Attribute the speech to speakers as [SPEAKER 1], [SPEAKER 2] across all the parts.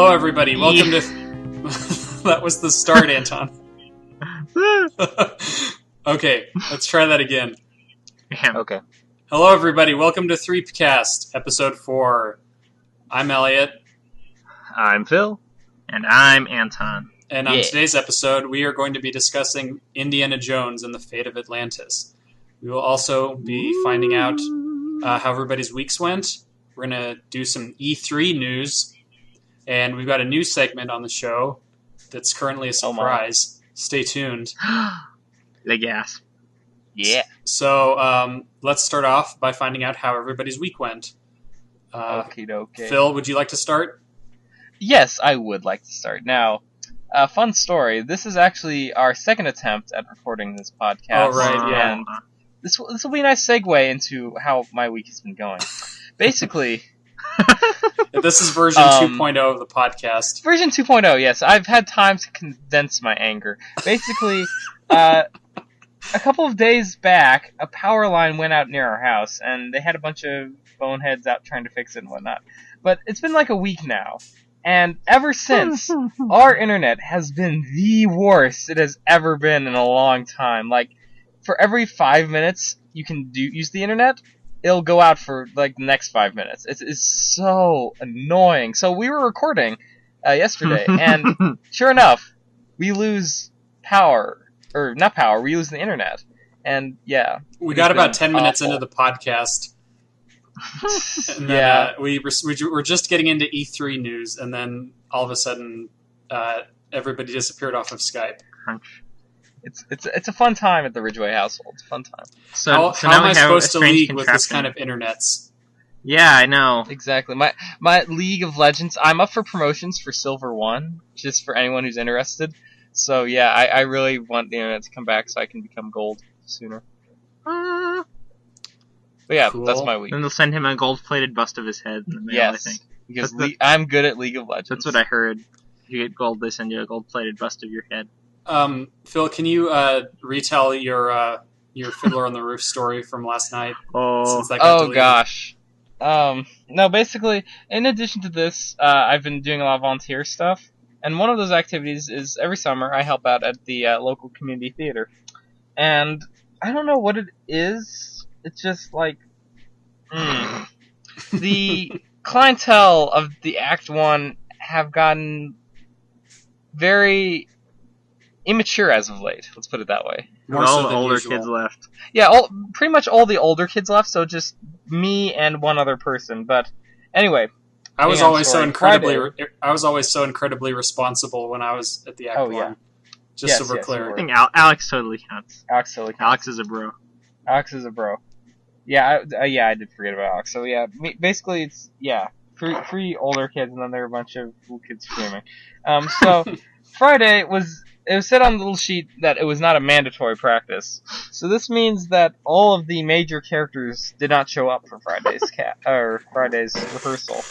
[SPEAKER 1] Hello, everybody. Welcome to... That was the start, Anton. Okay, let's try that again.
[SPEAKER 2] Okay.
[SPEAKER 1] Hello, everybody. Welcome to Threepcast, episode 4. I'm Elliot.
[SPEAKER 2] I'm Phil. And I'm Anton.
[SPEAKER 1] And on today's episode, we are going to be discussing Indiana Jones and the Fate of Atlantis. We will also be finding out how everybody's weeks went. We're going to do some E3 news. And we've got a new segment on the show that's currently a surprise. Stay tuned.
[SPEAKER 2] The gas. Yeah.
[SPEAKER 1] So let's start off by finding out how everybody's week went.
[SPEAKER 3] Okie dokie.
[SPEAKER 1] Phil, would you like to start?
[SPEAKER 3] Yes, I would like to start. Now, fun story. This is actually our second attempt at recording this podcast.
[SPEAKER 1] Oh, right, yeah.
[SPEAKER 3] And this will be a nice segue into how my week has been going. Basically...
[SPEAKER 1] This is version 2.0 of the podcast.
[SPEAKER 3] Version 2.0, yes. I've had time to condense my anger. Basically, a couple of days back, a power line went out near our house, and they had a bunch of boneheads out trying to fix it and whatnot. But it's been like a week now, and ever since, our internet has been the worst it has ever been in a long time. Like, for every 5 minutes you can use the internet, it'll go out for, like, the next 5 minutes. It's so annoying. So we were recording yesterday, and sure enough, we lose power. Or, not power, we lose the internet. And, yeah.
[SPEAKER 1] We got about 10 minutes into the podcast. And then, we were just getting into E3 news, and then all of a sudden, everybody disappeared off of Skype.
[SPEAKER 3] It's a fun time at the Ridgeway household. It's a fun time.
[SPEAKER 1] So how am I supposed to league with this kind of internets?
[SPEAKER 2] Yeah, I know.
[SPEAKER 3] Exactly. My League of Legends, I'm up for promotions for Silver 1, just for anyone who's interested. So yeah, I really want the internet to come back so I can become gold sooner. But yeah,
[SPEAKER 1] cool.
[SPEAKER 3] That's my week.
[SPEAKER 2] Then they'll send him a gold-plated bust of his head in the mail, I think.
[SPEAKER 3] Because I'm good at League of Legends.
[SPEAKER 2] That's what I heard. If you get gold, they send you a gold-plated bust of your head.
[SPEAKER 1] Phil, can you retell your Fiddler on the Roof story from last night?
[SPEAKER 2] Oh,
[SPEAKER 3] gosh. No, basically, in addition to this, I've been doing a lot of volunteer stuff, and one of those activities is every summer I help out at the local community theater. And I don't know what it is. It's just like the clientele of the Act 1 have gotten very immature as of late. Let's put it that way.
[SPEAKER 1] More
[SPEAKER 2] all
[SPEAKER 1] so
[SPEAKER 2] the
[SPEAKER 1] than
[SPEAKER 2] older
[SPEAKER 1] usual.
[SPEAKER 2] kids left.
[SPEAKER 3] Yeah, pretty much all the older kids left, so just me and one other person. But anyway,
[SPEAKER 1] I was always so incredibly responsible when I was at the Act 1.
[SPEAKER 3] Yeah.
[SPEAKER 1] Just so we're clear.
[SPEAKER 2] I think Alex totally counts. Alex is a bro.
[SPEAKER 3] Alex is a bro. Yeah, I did forget about Alex. So yeah, basically it's three older kids, and then there were a bunch of little kids screaming. So Friday it was said on the little sheet that it was not a mandatory practice. So this means that all of the major characters did not show up for Friday's rehearsal.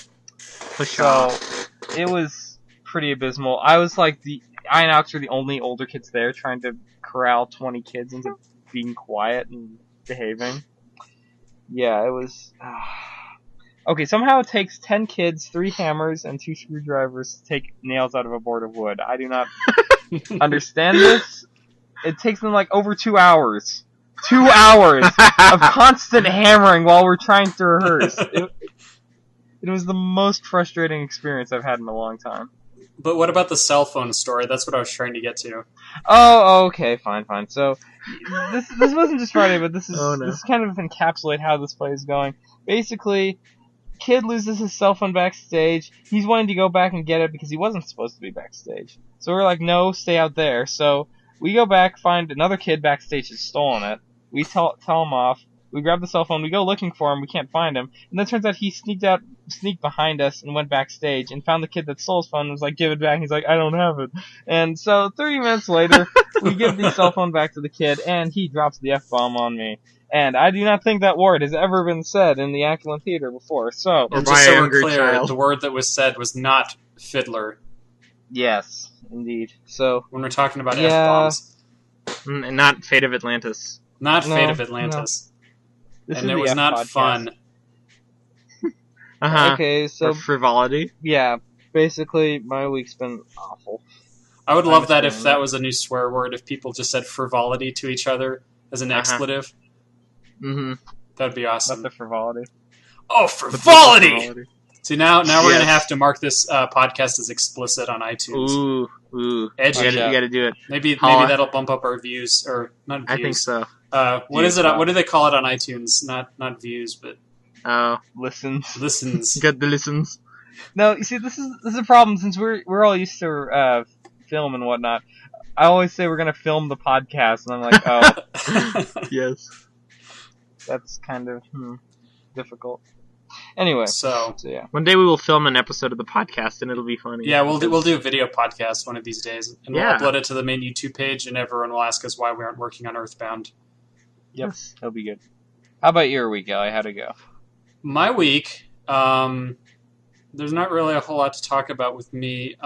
[SPEAKER 3] So it was pretty abysmal. I was like I and Alex were the only older kids there, trying to corral 20 kids into being quiet and behaving. Yeah, it was... Okay, somehow it takes 10 kids, 3 hammers, and 2 screwdrivers to take nails out of a board of wood. I do not understand this. It takes them like over 2 hours. 2 hours of constant hammering while we're trying to rehearse. It was the most frustrating experience I've had in a long time.
[SPEAKER 1] But what about the cell phone story? That's what I was trying to get to.
[SPEAKER 3] Oh, okay, fine. So, this wasn't just Friday, but this is kind of encapsulate how this play is going. Basically, kid loses his cell phone backstage. He's wanting to go back and get it because he wasn't supposed to be backstage. So we're like, no, stay out there. So we go back, find another kid backstage who's stolen it. We tell him off. We grab the cell phone. We go looking for him. We can't find him. And then it turns out he sneaked behind us and went backstage and found the kid that stole his phone and was like, give it back. And he's like, I don't have it. And so 30 minutes later, we give the cell phone back to the kid, and he drops the F-bomb on me. And I do not think that word has ever been said in the Act 1 theater before. So,
[SPEAKER 1] and just so we're clear, the word that was said was not fiddler.
[SPEAKER 3] Yes, indeed. So
[SPEAKER 1] when we're talking about F-bombs.
[SPEAKER 2] And not Fate of Atlantis.
[SPEAKER 1] Fate of Atlantis.
[SPEAKER 3] No.
[SPEAKER 1] And it was not
[SPEAKER 3] podcast.
[SPEAKER 1] Fun.
[SPEAKER 2] Uh-huh.
[SPEAKER 3] Okay, so...
[SPEAKER 2] For frivolity?
[SPEAKER 3] Yeah. basically, my week's been awful.
[SPEAKER 1] I would love that if
[SPEAKER 3] understand
[SPEAKER 1] that
[SPEAKER 3] that.
[SPEAKER 1] was a new swear word, if people just said frivolity to each other as an expletive.
[SPEAKER 2] Mm-hmm.
[SPEAKER 1] That would be
[SPEAKER 3] Not
[SPEAKER 1] awesome.
[SPEAKER 3] the frivolity.
[SPEAKER 1] Oh, frivolity! See, now we're going to
[SPEAKER 2] Yes.
[SPEAKER 1] have to mark this podcast as explicit on iTunes.
[SPEAKER 2] Ooh.
[SPEAKER 1] Edgy.
[SPEAKER 2] You gotta do it.
[SPEAKER 1] Maybe
[SPEAKER 2] How-
[SPEAKER 1] that'll bump up our views, or not views.
[SPEAKER 2] I think so.
[SPEAKER 1] What
[SPEAKER 3] Views,
[SPEAKER 1] is it?
[SPEAKER 3] wow.
[SPEAKER 1] What do they call it on iTunes? Not views, but
[SPEAKER 2] Oh,
[SPEAKER 3] Listens.
[SPEAKER 1] listens.
[SPEAKER 2] get the listens.
[SPEAKER 3] No, you see, this is a problem since we're all used to film and whatnot. I always say we're gonna film the podcast, and I'm like, oh,
[SPEAKER 2] Yes.
[SPEAKER 3] that's kind of difficult. Anyway,
[SPEAKER 1] So
[SPEAKER 3] so yeah.
[SPEAKER 2] One day we will film an episode of the podcast, and it'll be funny.
[SPEAKER 1] yeah, we'll do a video podcast one of these days, and
[SPEAKER 2] Yeah.
[SPEAKER 1] we'll upload it to the main YouTube page, and everyone will ask us why we aren't working on Earthbound.
[SPEAKER 3] Yep,
[SPEAKER 2] Yes.
[SPEAKER 3] that'll be good. How about your week, Ellie? How'd it go?
[SPEAKER 1] My week, there's not really a whole lot to talk about with me.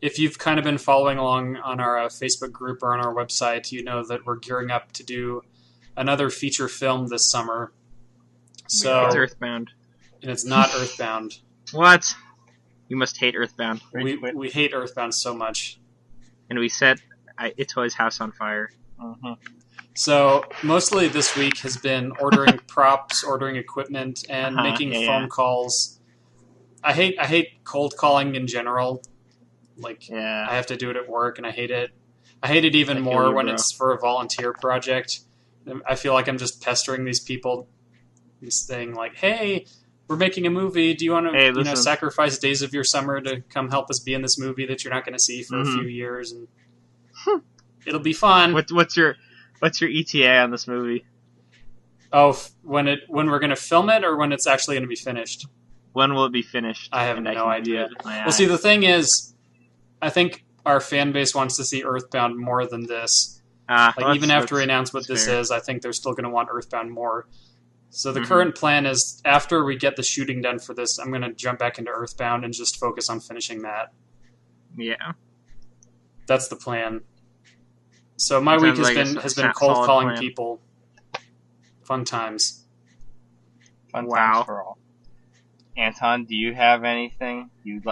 [SPEAKER 1] If you've kind of been following along on our Facebook group or on our website, you know that we're gearing up to do another feature film this summer. So,
[SPEAKER 2] It's Earthbound.
[SPEAKER 1] and it's not Earthbound.
[SPEAKER 2] What? You must hate Earthbound.
[SPEAKER 1] We hate Earthbound so much.
[SPEAKER 2] And we set Itoi's house on fire.
[SPEAKER 3] Mm-hmm.
[SPEAKER 1] So mostly this week has been ordering props, ordering equipment, and making phone calls. I hate cold calling in general. Like,
[SPEAKER 2] Yeah.
[SPEAKER 1] I have to do it at work, and I hate it. I hate it even
[SPEAKER 2] I feel
[SPEAKER 1] more
[SPEAKER 2] you,
[SPEAKER 1] when
[SPEAKER 2] bro.
[SPEAKER 1] it's for a volunteer project. I feel like I'm just pestering these people, this thing like, "Hey, we're making a movie. Do you want to,
[SPEAKER 2] Hey, listen.
[SPEAKER 1] sacrifice days of your summer to come help us be in this movie that you're not going to see for a few years, and it'll be fun."
[SPEAKER 2] What's your ETA on this movie?
[SPEAKER 1] Oh, when we're going to film it, or when it's actually going to be finished?
[SPEAKER 2] When will it be finished?
[SPEAKER 1] I have
[SPEAKER 2] And
[SPEAKER 1] no
[SPEAKER 2] can view
[SPEAKER 1] idea.
[SPEAKER 2] it with my
[SPEAKER 1] Well, see,
[SPEAKER 2] eyes?
[SPEAKER 1] the thing is, I think our fan base wants to see Earthbound more than this. Even after we announce what this
[SPEAKER 2] fair.
[SPEAKER 1] is, I think they're still going to want Earthbound more. So the
[SPEAKER 2] Mhm.
[SPEAKER 1] current plan is, after we get the shooting done for this, I'm going to jump back into Earthbound and just focus on finishing that.
[SPEAKER 2] Yeah.
[SPEAKER 1] That's the plan. So my
[SPEAKER 2] Sounds
[SPEAKER 1] week
[SPEAKER 2] like a
[SPEAKER 1] has been
[SPEAKER 2] solid
[SPEAKER 1] cold calling
[SPEAKER 2] plan.
[SPEAKER 1] people. Fun times.
[SPEAKER 3] Fun
[SPEAKER 2] Wow.
[SPEAKER 3] times for all. Anton, do you have anything?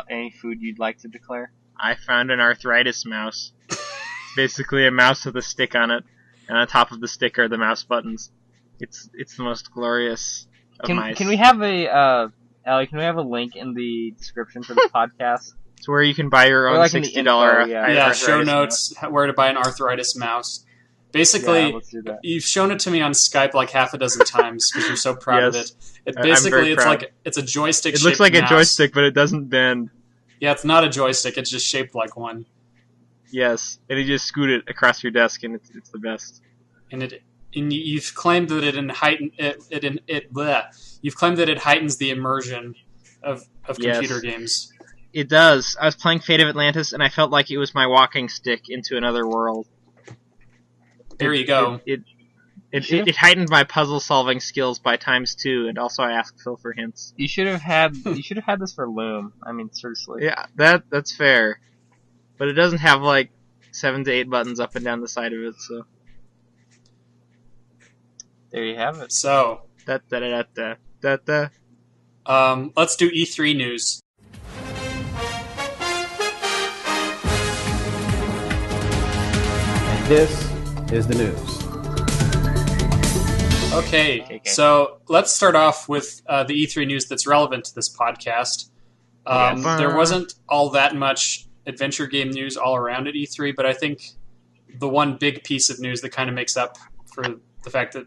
[SPEAKER 3] Any food you'd like to declare?
[SPEAKER 2] I found an arthritis mouse. Basically a mouse with a stick on it, and on top of the stick are the mouse buttons. It's the most glorious of mice.
[SPEAKER 3] Can we have a Ellie? Can we have a link in the description for the podcast?
[SPEAKER 2] It's where you can buy your
[SPEAKER 3] Or
[SPEAKER 2] own
[SPEAKER 3] like in the
[SPEAKER 2] $60
[SPEAKER 3] info, yeah.
[SPEAKER 1] Yeah,
[SPEAKER 2] arthritis
[SPEAKER 1] show
[SPEAKER 2] mouse.
[SPEAKER 1] notes, where to buy an arthritis mouse. Basically,
[SPEAKER 3] Yeah, let's do that.
[SPEAKER 1] you've shown it to me on Skype like half a dozen times because you're so proud of
[SPEAKER 2] Yes.
[SPEAKER 1] it.
[SPEAKER 2] I'm
[SPEAKER 1] Basically,
[SPEAKER 2] very
[SPEAKER 1] it's
[SPEAKER 2] proud.
[SPEAKER 1] like it's a joystick.
[SPEAKER 2] It looks like a joystick, but it doesn't bend.
[SPEAKER 1] Yeah, it's not a joystick. It's just shaped like one,
[SPEAKER 2] Yes, and you just scoot it across your desk, and it's the best.
[SPEAKER 1] and you've claimed that you've claimed that it heightens the immersion of
[SPEAKER 2] Yes.
[SPEAKER 1] computer games.
[SPEAKER 2] It does. I was playing Fate of Atlantis, and I felt like it was my walking stick into another world.
[SPEAKER 1] There you go.
[SPEAKER 2] It heightened my puzzle solving skills by ×2, and also I asked Phil for hints.
[SPEAKER 3] You should have had this for Loom. I mean, seriously.
[SPEAKER 2] Yeah, that's fair, but it doesn't have like 7 to 8 buttons up and down the side of it. So
[SPEAKER 3] There you have it.
[SPEAKER 1] So let's do E3 news.
[SPEAKER 4] And this is the news.
[SPEAKER 1] Okay, so let's start off with the E3 news that's relevant to this podcast.
[SPEAKER 2] Yes.
[SPEAKER 1] There wasn't all that much adventure game news all around at E3, but I think the one big piece of news that kind of makes up for the fact that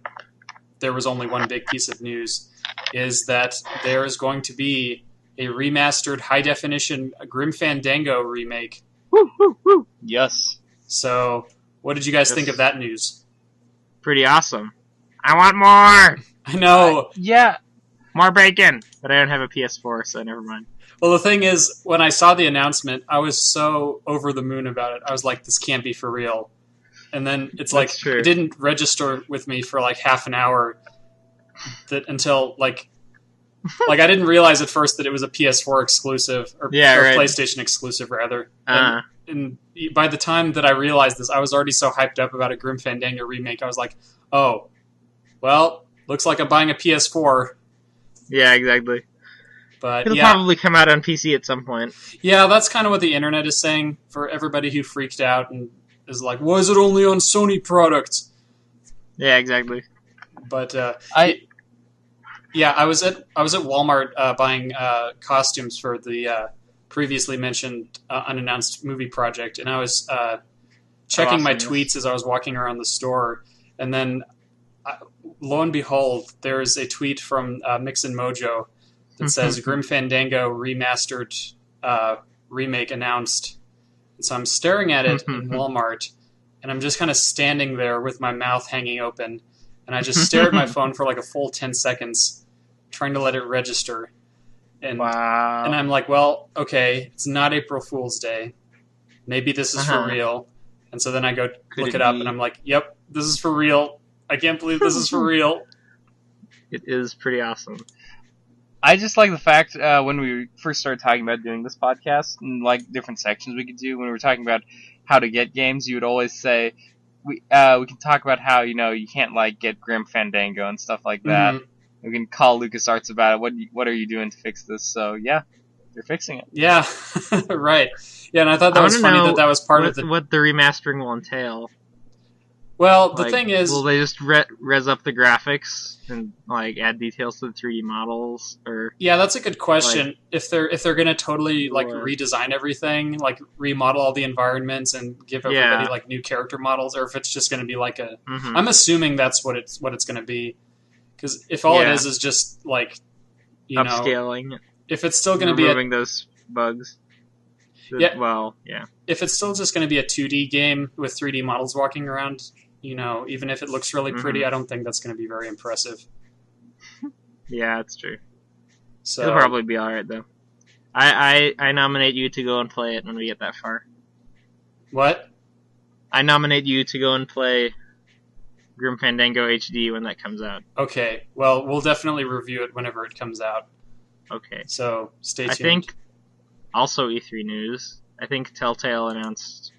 [SPEAKER 1] there was only one big piece of news is that there is going to be a remastered high-definition Grim Fandango remake.
[SPEAKER 2] woo, woo, woo.
[SPEAKER 3] Yes.
[SPEAKER 1] So what did you guys
[SPEAKER 2] Yes.
[SPEAKER 1] think of that news?
[SPEAKER 2] Pretty awesome. I want more,
[SPEAKER 1] I know.
[SPEAKER 3] Yeah.
[SPEAKER 2] more bacon, but I don't have a PS4, so never mind.
[SPEAKER 1] Well, the thing is, when I saw the announcement, I was so over the moon about it. I was like, this can't be for real. And then it's like,
[SPEAKER 2] That's true.
[SPEAKER 1] it didn't register with me for like half an hour until like I didn't realize at first that it was a PS4 exclusive, or
[SPEAKER 2] right.
[SPEAKER 1] PlayStation exclusive, rather.
[SPEAKER 2] Uh,
[SPEAKER 1] And by the time that I realized this, I was already so hyped up about a Grim Fandango remake. I was like, oh, well, looks like I'm buying a PS4.
[SPEAKER 2] yeah, exactly.
[SPEAKER 1] But
[SPEAKER 2] It'll
[SPEAKER 1] yeah,
[SPEAKER 2] probably come out on PC at some point.
[SPEAKER 1] yeah, that's kind of what the internet is saying for everybody who freaked out and is like, why is it only on Sony products?
[SPEAKER 2] Yeah, exactly.
[SPEAKER 1] But
[SPEAKER 3] I
[SPEAKER 1] I was at Walmart buying costumes for the previously mentioned unannounced movie project, and I was checking my tweets as I was walking around the store, and then lo and behold, there is a tweet from Mix and Mojo that says Grim Fandango remastered remake announced. And so I'm staring at it in Walmart, and I'm just kind of standing there with my mouth hanging open, and I just stare at my phone for like a full 10 seconds, trying to let it register. And,
[SPEAKER 2] Wow.
[SPEAKER 1] and I'm like, well, okay, it's not April Fool's Day. Maybe this is for real. And so then I go look it up, and I'm like, yep, this is for real. I can't believe this is for real.
[SPEAKER 2] It is pretty awesome.
[SPEAKER 3] I just like the fact when we first started talking about doing this podcast and like different sections we could do when we were talking about how to get games, you would always say we can talk about how you can't like get Grim Fandango and stuff like that. We can call LucasArts about it. What are you doing to fix this? So yeah, they're fixing it.
[SPEAKER 1] Yeah, right. Yeah, and I thought that was funny that was part of the...
[SPEAKER 2] what the remastering will entail.
[SPEAKER 1] Well, the thing is...
[SPEAKER 2] Will they just res up the graphics and like add details to the 3D models? Or
[SPEAKER 1] yeah, that's a good question. If they're going to totally like redesign everything, like remodel all the environments and give everybody like new character models, or if it's just going to be like a... I'm assuming that's what it's going to be. Because if all it is just like,
[SPEAKER 2] upscaling,
[SPEAKER 1] if it's still going to be
[SPEAKER 2] removing those bugs,
[SPEAKER 1] if it's still just going to be a 2D game with 3D models walking around, even if it looks really pretty, I don't think that's going to be very impressive.
[SPEAKER 2] Yeah, that's true.
[SPEAKER 1] So
[SPEAKER 2] it'll probably be all right though. I nominate you to go and play it when we get that far.
[SPEAKER 1] What?
[SPEAKER 2] I nominate you to go and play Grim Fandango HD when that comes out.
[SPEAKER 1] Okay, well, we'll definitely review it whenever it comes out.
[SPEAKER 2] Okay.
[SPEAKER 1] So, stay tuned.
[SPEAKER 2] I think, also E3 news, I think Telltale announced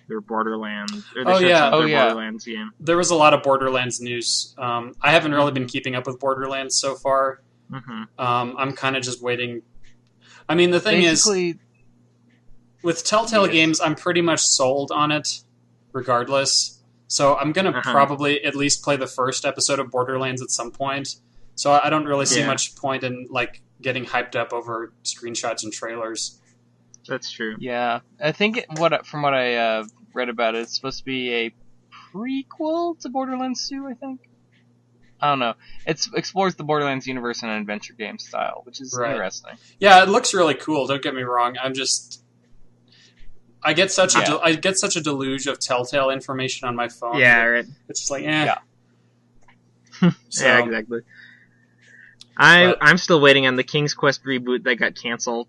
[SPEAKER 2] their Borderlands. Borderlands game.
[SPEAKER 1] There was a lot of Borderlands news. I haven't really been keeping up with Borderlands so far. I'm kind of just waiting. I mean, the thing is, with Telltale games, I'm pretty much sold on it, regardless. So I'm going to probably at least play the first episode of Borderlands at some point. So I don't really see much point in like getting hyped up over screenshots and trailers.
[SPEAKER 2] That's true.
[SPEAKER 3] Yeah, I think from what I read about it, it's supposed to be a prequel to Borderlands 2, I think. I don't know. It explores the Borderlands universe in an adventure game style, which is interesting.
[SPEAKER 1] Yeah, it looks really cool. Don't get me wrong. I get such a deluge of Telltale information on my phone.
[SPEAKER 2] Yeah, right.
[SPEAKER 1] It's just like,
[SPEAKER 3] Yeah.
[SPEAKER 2] Yeah, exactly. I'm still waiting on the King's Quest reboot that got canceled.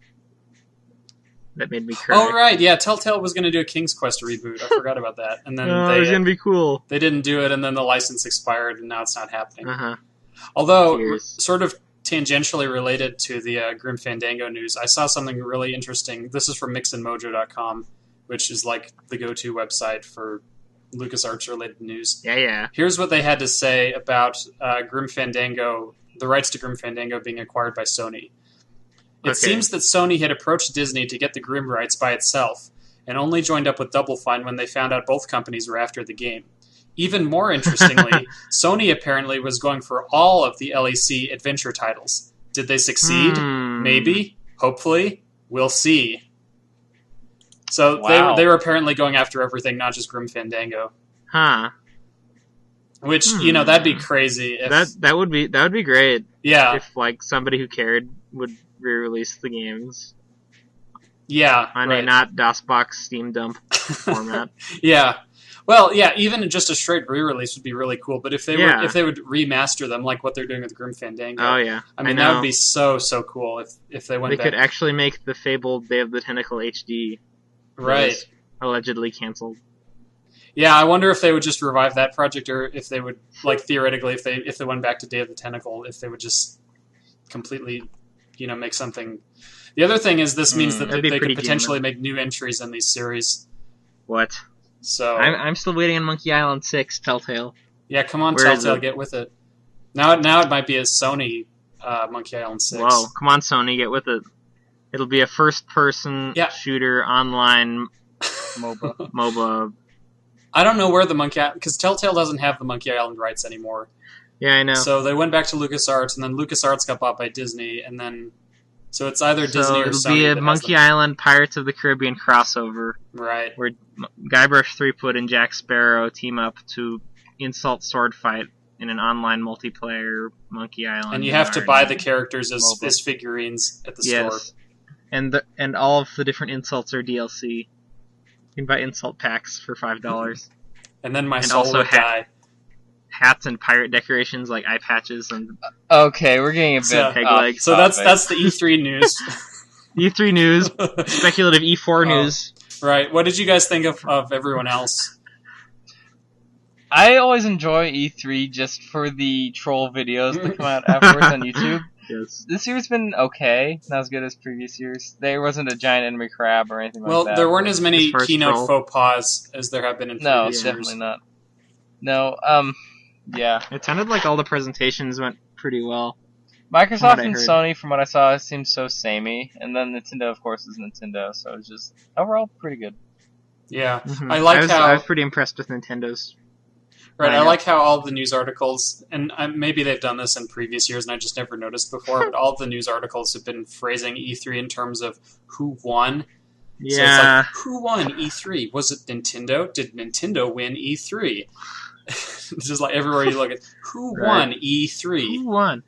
[SPEAKER 2] That made me cry.
[SPEAKER 1] Oh, right. Yeah, Telltale was going to do a King's Quest reboot. I forgot about that. And then
[SPEAKER 2] it was going to be cool.
[SPEAKER 1] They didn't do it, and then the license expired, and now it's not happening. Although, sort of tangentially related to the Grim Fandango news, I saw something really interesting. This is from mixandmojo.com, which is like the go-to website for LucasArts-related news.
[SPEAKER 2] Yeah.
[SPEAKER 1] Here's what they had to say about Grim Fandango, the rights to Grim Fandango being acquired by Sony. It seems that Sony had approached Disney to get the Grim rights by itself, and only joined up with Double Fine when they found out both companies were after the game. Even more interestingly, Sony apparently was going for all of the LEC adventure titles. Did they succeed? Maybe. Hopefully. We'll see. So they were apparently going after everything, not just Grim Fandango. Which, that'd be crazy. If,
[SPEAKER 2] that would be great.
[SPEAKER 1] Yeah.
[SPEAKER 2] If like somebody who cared would re-release the games.
[SPEAKER 1] Yeah.
[SPEAKER 2] On a not DOSBox Steam dump format.
[SPEAKER 1] Yeah. Well, yeah, even just a straight re-release would be really cool. But if they would remaster them like what they're doing with Grim Fandango, I mean that would be so cool if they went.
[SPEAKER 2] They could actually make the fabled Day of the Tentacle HD,
[SPEAKER 1] right?
[SPEAKER 2] Allegedly canceled.
[SPEAKER 1] Yeah, I wonder if they would just revive that project, or if they would, like, theoretically, if they went back to Day of the Tentacle, if they would just completely, make something. The other thing is this means that they could potentially make new entries in these series.
[SPEAKER 2] What?
[SPEAKER 1] So
[SPEAKER 2] I'm still waiting on Monkey Island 6, Telltale.
[SPEAKER 1] Yeah, come on, Telltale, get with it. Now it might be a Sony Monkey Island 6.
[SPEAKER 2] Whoa, come on, Sony, get with it. It'll be a first-person
[SPEAKER 1] Yeah.
[SPEAKER 2] shooter online MOBA.
[SPEAKER 1] I don't know where the Monkey Island... Because Telltale doesn't have the Monkey Island rights anymore.
[SPEAKER 2] Yeah, I know.
[SPEAKER 1] So they went back to LucasArts, and then LucasArts got bought by Disney, and then... So it's either Disney or Sony.
[SPEAKER 2] It'll be a Monkey Island Pirates of the Caribbean crossover.
[SPEAKER 1] Right.
[SPEAKER 2] Where Guybrush Threepwood and Jack Sparrow team up to insult sword fight in an online multiplayer Monkey Island.
[SPEAKER 1] And you have to buy the characters as figurines at the store.
[SPEAKER 2] And all of the different insults are DLC. You can buy insult packs for $5.
[SPEAKER 1] And then my soul would die.
[SPEAKER 2] Hats and pirate decorations like eye patches and
[SPEAKER 3] Okay, we're getting a bit
[SPEAKER 2] peg
[SPEAKER 3] off
[SPEAKER 2] legs.
[SPEAKER 1] So that's the E3 news.
[SPEAKER 2] E3 news, speculative E4 news.
[SPEAKER 1] Right. What did you guys think of everyone else?
[SPEAKER 3] I always enjoy E3 just for the troll videos that come out afterwards on YouTube.
[SPEAKER 2] Yes.
[SPEAKER 3] This year's been okay, not as good as previous years. There wasn't a giant enemy crab or anything like that.
[SPEAKER 1] Well, there weren't as many
[SPEAKER 2] As far as
[SPEAKER 1] keynote
[SPEAKER 2] troll.
[SPEAKER 1] faux pas as there have been in
[SPEAKER 3] No,
[SPEAKER 1] previous years.
[SPEAKER 3] definitely not. No, yeah.
[SPEAKER 2] It sounded like all the presentations went pretty well.
[SPEAKER 3] Microsoft
[SPEAKER 2] From what I
[SPEAKER 3] and
[SPEAKER 2] heard.
[SPEAKER 3] Sony, from what I saw, seemed so samey. And then Nintendo, of course, is Nintendo, so it's just overall pretty good.
[SPEAKER 1] Yeah.
[SPEAKER 2] Mhm.
[SPEAKER 1] I like how...
[SPEAKER 2] I was pretty impressed with Nintendo's.
[SPEAKER 1] Right, I
[SPEAKER 2] lineup.
[SPEAKER 1] like how all the news articles, and maybe they've done this in previous years and I just never noticed before, but all the news articles have been phrasing E3 in terms of who won.
[SPEAKER 2] Yeah.
[SPEAKER 1] So it's like, who won E3? Was it Nintendo? Did Nintendo win E3? It's just like everywhere you look at, who won E3?
[SPEAKER 2] Who won?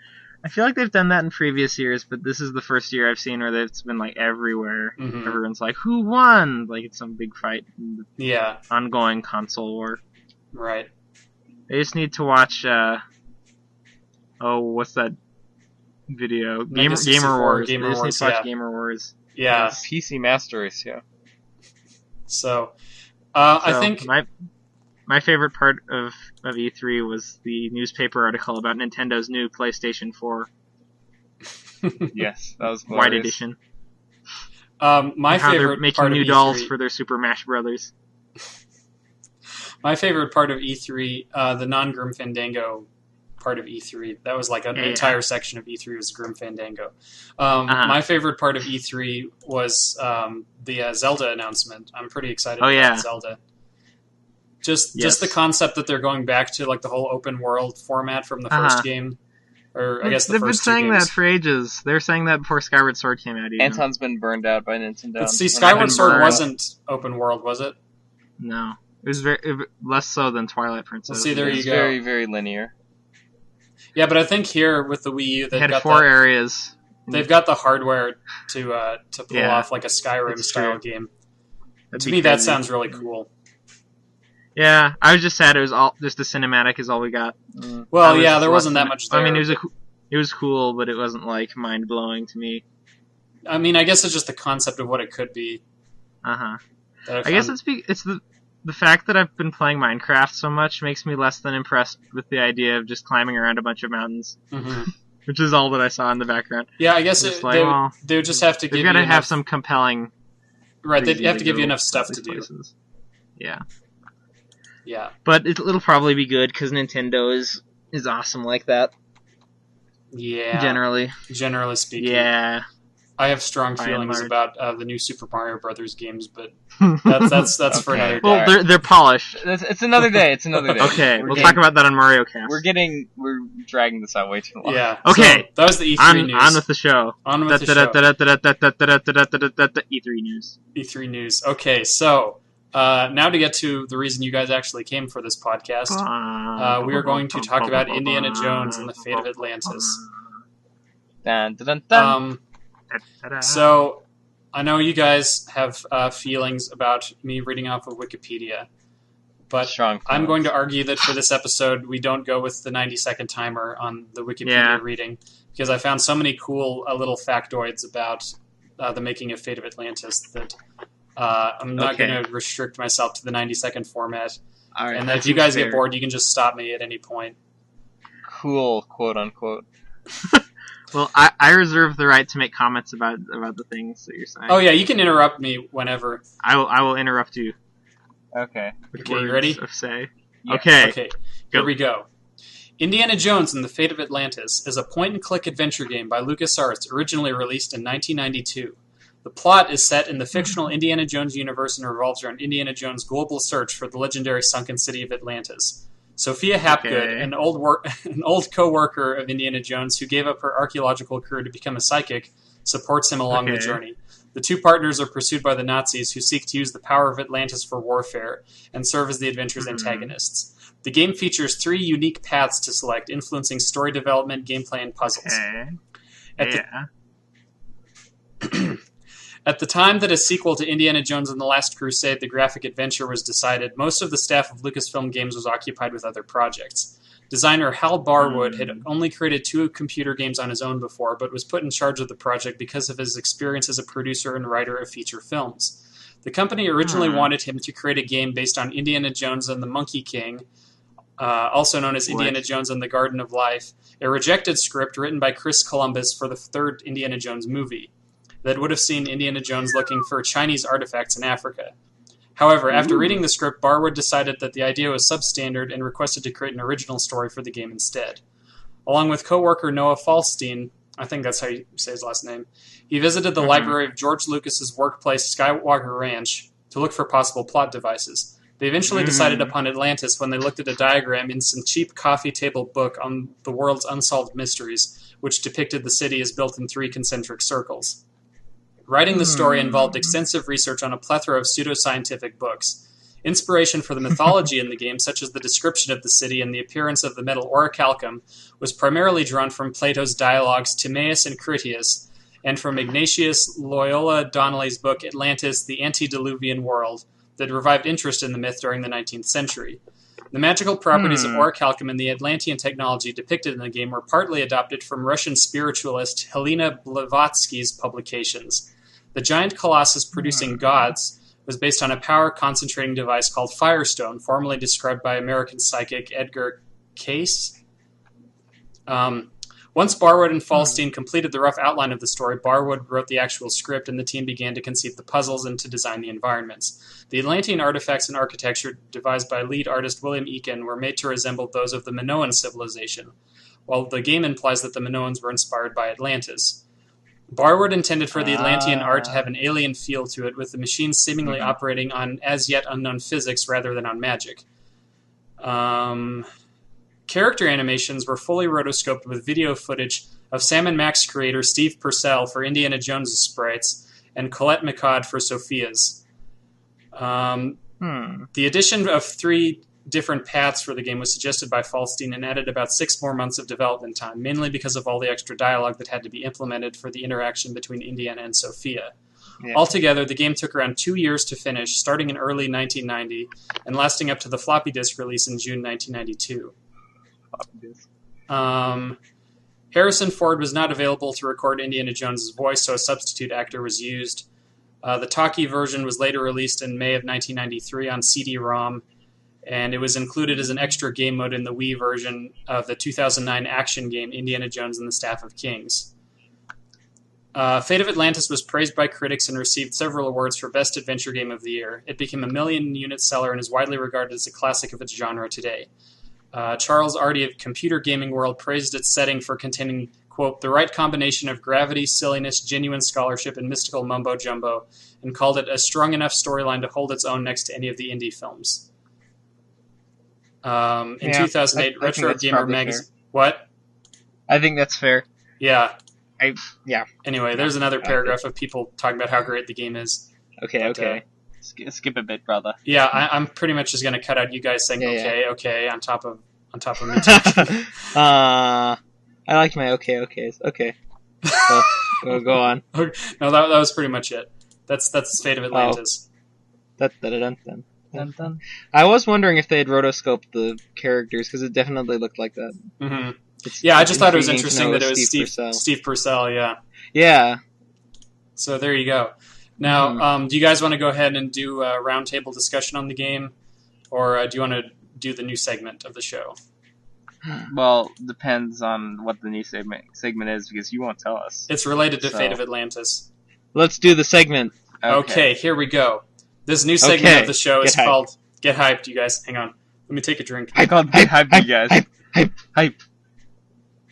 [SPEAKER 2] I feel like they've done that in previous years, but this is the first year I've seen where it's been like everywhere.
[SPEAKER 1] Mhm.
[SPEAKER 2] Everyone's like, who won? Like it's some big fight in the
[SPEAKER 1] Yeah,
[SPEAKER 2] ongoing console war.
[SPEAKER 1] right.
[SPEAKER 2] They just need to watch, what's that video?
[SPEAKER 1] Mega 64,
[SPEAKER 2] Gamer Wars.
[SPEAKER 1] Gamer
[SPEAKER 2] They just need
[SPEAKER 1] Wars,
[SPEAKER 2] to watch
[SPEAKER 1] yeah.
[SPEAKER 2] Gamer Wars.
[SPEAKER 1] Yeah,
[SPEAKER 3] PC Master Race, yeah.
[SPEAKER 1] so I
[SPEAKER 2] So,
[SPEAKER 1] think...
[SPEAKER 2] my favorite part of E3 was the newspaper article about Nintendo's new PlayStation 4
[SPEAKER 3] Yes, that was
[SPEAKER 2] White
[SPEAKER 3] glorious.
[SPEAKER 2] Edition.
[SPEAKER 1] my
[SPEAKER 2] And how they're
[SPEAKER 1] favorite
[SPEAKER 2] making
[SPEAKER 1] part
[SPEAKER 2] new
[SPEAKER 1] of
[SPEAKER 2] dolls
[SPEAKER 1] E3,
[SPEAKER 2] for their Super Smash Brothers.
[SPEAKER 1] my favorite part of E3, the non-Grim Fandango part of E3, that was like an
[SPEAKER 2] Yeah.
[SPEAKER 1] entire section of E3 was Grim Fandango.
[SPEAKER 2] Uh-huh.
[SPEAKER 1] My favorite part of E3 was the Zelda announcement. I'm pretty excited
[SPEAKER 2] Oh,
[SPEAKER 1] about
[SPEAKER 2] yeah.
[SPEAKER 1] Zelda. Just
[SPEAKER 2] Yes.
[SPEAKER 1] the concept that they're going back to like the whole open world format from the first
[SPEAKER 2] Uh-huh.
[SPEAKER 1] game, or I guess the
[SPEAKER 2] They've been
[SPEAKER 1] first two
[SPEAKER 2] saying
[SPEAKER 1] games.
[SPEAKER 2] that for ages. They were saying that before Skyward Sword came out. Even.
[SPEAKER 3] Anton's been burned out by Nintendo.
[SPEAKER 1] But see,
[SPEAKER 3] We're not
[SPEAKER 1] Skyward
[SPEAKER 3] gonna
[SPEAKER 1] Sword
[SPEAKER 3] burn-
[SPEAKER 1] wasn't open world, was it?
[SPEAKER 2] No, it was less so than Twilight Princess.
[SPEAKER 1] Well, see, there
[SPEAKER 3] It
[SPEAKER 1] you
[SPEAKER 3] was
[SPEAKER 1] go.
[SPEAKER 3] very, very linear.
[SPEAKER 1] Yeah, but I think here with the Wii U,
[SPEAKER 2] They
[SPEAKER 1] they've
[SPEAKER 2] had
[SPEAKER 1] got
[SPEAKER 2] 4
[SPEAKER 1] the,
[SPEAKER 2] areas.
[SPEAKER 1] they've got the hardware to pull
[SPEAKER 2] Yeah,
[SPEAKER 1] off like a Skyrim
[SPEAKER 2] that's
[SPEAKER 1] style
[SPEAKER 2] true.
[SPEAKER 1] game.
[SPEAKER 2] That'd
[SPEAKER 1] To
[SPEAKER 2] be
[SPEAKER 1] me, that
[SPEAKER 2] crazy.
[SPEAKER 1] sounds really cool.
[SPEAKER 2] Yeah, I was just sad it was all just the cinematic is all we got.
[SPEAKER 1] Well,
[SPEAKER 2] I was
[SPEAKER 1] yeah, there wasn't
[SPEAKER 2] less
[SPEAKER 1] that
[SPEAKER 2] than-
[SPEAKER 1] much there.
[SPEAKER 2] I mean, it was cool, but it wasn't like mind blowing to me.
[SPEAKER 1] I mean, I guess it's just the concept of what it could be.
[SPEAKER 2] Uh huh.
[SPEAKER 1] That
[SPEAKER 2] I guess
[SPEAKER 1] found-
[SPEAKER 2] it's the fact that I've been playing Minecraft so much makes me less than impressed with the idea of just climbing around a bunch of mountains,
[SPEAKER 1] Mhm.
[SPEAKER 2] which is all that I saw in the background.
[SPEAKER 1] Yeah, I guess
[SPEAKER 2] Just like, well,
[SPEAKER 1] they would just have to give
[SPEAKER 2] They've
[SPEAKER 1] you
[SPEAKER 2] got to
[SPEAKER 1] enough,
[SPEAKER 2] have some compelling.
[SPEAKER 1] right. They'd
[SPEAKER 2] reason
[SPEAKER 1] have to give you
[SPEAKER 2] go
[SPEAKER 1] enough stuff
[SPEAKER 2] these
[SPEAKER 1] to do.
[SPEAKER 2] places. Yeah,
[SPEAKER 1] Yeah,
[SPEAKER 2] but it'll probably be good because Nintendo is awesome like that.
[SPEAKER 1] yeah.
[SPEAKER 2] Generally
[SPEAKER 1] speaking,
[SPEAKER 2] yeah.
[SPEAKER 1] I have strong
[SPEAKER 2] By and
[SPEAKER 1] feelings
[SPEAKER 2] large.
[SPEAKER 1] about the new Super Mario Brothers games, but that's for
[SPEAKER 3] Okay.
[SPEAKER 1] another day.
[SPEAKER 2] Well, they're polished.
[SPEAKER 3] It's another day. It's another day.
[SPEAKER 2] Okay,
[SPEAKER 3] We're
[SPEAKER 2] we'll
[SPEAKER 3] getting-
[SPEAKER 2] talk about that on Mario Cast.
[SPEAKER 3] We're dragging this out way too long.
[SPEAKER 1] Yeah.
[SPEAKER 2] Okay.
[SPEAKER 1] So that was the E3 news.
[SPEAKER 2] on with the show.
[SPEAKER 1] On with the show.
[SPEAKER 2] E3 news.
[SPEAKER 1] E3 news. Okay, so now to get to the reason you guys actually came for this podcast, we are going to talk about Indiana Jones and the Fate of Atlantis.
[SPEAKER 3] Dun, dun, dun, dun.
[SPEAKER 1] So I know you guys have feelings about me reading off of Wikipedia, but
[SPEAKER 3] Strong
[SPEAKER 1] I'm
[SPEAKER 3] feelings.
[SPEAKER 1] going to argue that for this episode, we don't go with the 90-second timer on the Wikipedia
[SPEAKER 2] Yeah.
[SPEAKER 1] reading, because I found so many cool little factoids about the making of Fate of Atlantis that I'm not
[SPEAKER 2] Okay.
[SPEAKER 1] going to restrict myself to the 90-second format.
[SPEAKER 3] All right,
[SPEAKER 1] And
[SPEAKER 3] that
[SPEAKER 1] if you
[SPEAKER 3] seems
[SPEAKER 1] guys
[SPEAKER 3] fair.
[SPEAKER 1] get bored, you can just stop me at any point.
[SPEAKER 3] Cool, quote unquote.
[SPEAKER 2] Well, I reserve the right to make comments about the things that you're saying.
[SPEAKER 1] Oh yeah, you can interrupt me whenever.
[SPEAKER 2] I will interrupt you.
[SPEAKER 3] Okay.
[SPEAKER 2] With
[SPEAKER 1] Okay, you
[SPEAKER 2] words
[SPEAKER 1] ready?
[SPEAKER 2] Of say.
[SPEAKER 3] Yeah.
[SPEAKER 2] Okay.
[SPEAKER 1] Okay,
[SPEAKER 2] Go.
[SPEAKER 1] here we go. Indiana Jones and the Fate of Atlantis is a point-and-click adventure game by LucasArts originally released in 1992. The plot is set in the fictional Indiana Jones universe and revolves around Indiana Jones' global search for the legendary sunken city of Atlantis. Sophia Hapgood, an old co-worker of Indiana Jones who gave up her archaeological career to become a psychic, supports him along the journey. The two partners are pursued by the Nazis, who seek to use the power of Atlantis for warfare and serve as the adventure's antagonists. The game features 3 unique paths to select, influencing story development, gameplay, and puzzles. At the time that a sequel to Indiana Jones and the Last Crusade, the graphic adventure, was decided, most of the staff of Lucasfilm Games was occupied with other projects. Designer Hal Barwood had only created 2 computer games on his own before, but was put in charge of the project because of his experience as a producer and writer of feature films. The company originally wanted him to create a game based on Indiana Jones and the Monkey King, also known as Indiana Jones and the Garden of Life, a rejected script written by Chris Columbus for the 3rd Indiana Jones movie that would have seen Indiana Jones looking for Chinese artifacts in Africa. However, after reading the script, Barwood decided that the idea was substandard and requested to create an original story for the game instead. Along with co-worker Noah Falstein, I think that's how you say his last name, he visited the library of George Lucas's workplace, Skywalker Ranch, to look for possible plot devices. They eventually decided upon Atlantis when they looked at a diagram in some cheap coffee table book on the world's unsolved mysteries, which depicted the city as built in 3 concentric circles. Writing the story involved extensive research on a plethora of pseudoscientific books. Inspiration for the mythology in the game, such as the description of the city and the appearance of the metal orichalcum, was primarily drawn from Plato's dialogues Timaeus and Critias, and from Ignatius Loyola Donnelly's book Atlantis, the Antediluvian World, that revived interest in the myth during the 19th century. The magical properties of orichalcum and the Atlantean technology depicted in the game were partly adopted from Russian spiritualist Helena Blavatsky's publications. The giant colossus producing gods was based on a power-concentrating device called Firestone, formerly described by American psychic Edgar Cayce. Once Barwood and Falstein completed the rough outline of the story, Barwood wrote the actual script, and the team began to conceive the puzzles and to design the environments. The Atlantean artifacts and architecture devised by lead artist William Eakin were made to resemble those of the Minoan civilization, while the game implies that the Minoans were inspired by Atlantis. Barwood intended for the Atlantean art to have an alien feel to it, with the machines seemingly operating on as-yet unknown physics rather than on magic. Character animations were fully rotoscoped with video footage of Sam & Max creator Steve Purcell for Indiana Jones' sprites and Colette McCod for Sophia's. The addition of 3 different paths for the game was suggested by Falstein and added about 6 more months of development time, mainly because of all the extra dialogue that had to be implemented for the interaction between Indiana and Sophia. Yeah. Altogether, the game took around 2 years to finish, starting in early 1990 and lasting up to the floppy disk release in June 1992. Harrison Ford was not available to record Indiana Jones' voice, so a substitute actor was used. The talkie version was later released in May of 1993 on CD-ROM, and it was included as an extra game mode in the Wii version of the 2009 action game Indiana Jones and the Staff of Kings. Fate of Atlantis was praised by critics and received several awards for Best Adventure Game of the Year. It became a million-unit seller and is widely regarded as a classic of its genre today. Charles Arty of Computer Gaming World praised its setting for containing, quote, the right combination of gravity, silliness, genuine scholarship, and mystical mumbo-jumbo, and called it a strong enough storyline to hold its own next to any of the Indy films. In 2008, Retro Gamer Magazine... What?
[SPEAKER 3] I think that's fair.
[SPEAKER 1] Yeah.
[SPEAKER 3] Yeah.
[SPEAKER 1] Anyway, there's another paragraph of people talking about how great the game is.
[SPEAKER 3] Okay. Skip a bit, brother.
[SPEAKER 1] Yeah, I'm pretty much just going to cut out you guys saying okay on top of me talking.
[SPEAKER 3] I like my okays. Okay. So, go on.
[SPEAKER 1] No, that was pretty much it. That's Fate of Atlantis.
[SPEAKER 3] Dun. I was wondering if they had rotoscoped the characters, because it definitely looked like that.
[SPEAKER 1] Mm-hmm. Yeah, I just thought it was interesting that it was Steve Purcell, yeah.
[SPEAKER 3] Yeah.
[SPEAKER 1] So there you go. Now, do you guys want to go ahead and do a roundtable discussion on the game, or do you want to do the new segment of the show?
[SPEAKER 2] Well, depends on what the new segment is, because you won't tell us.
[SPEAKER 1] It's related to Fate of Atlantis.
[SPEAKER 3] Let's do the segment.
[SPEAKER 1] Okay, here we go. This new segment of the show is called Get Hyped, you guys. Hang on. Let me take a drink.
[SPEAKER 2] I called Get Hyped, you guys.
[SPEAKER 3] Hype, hype.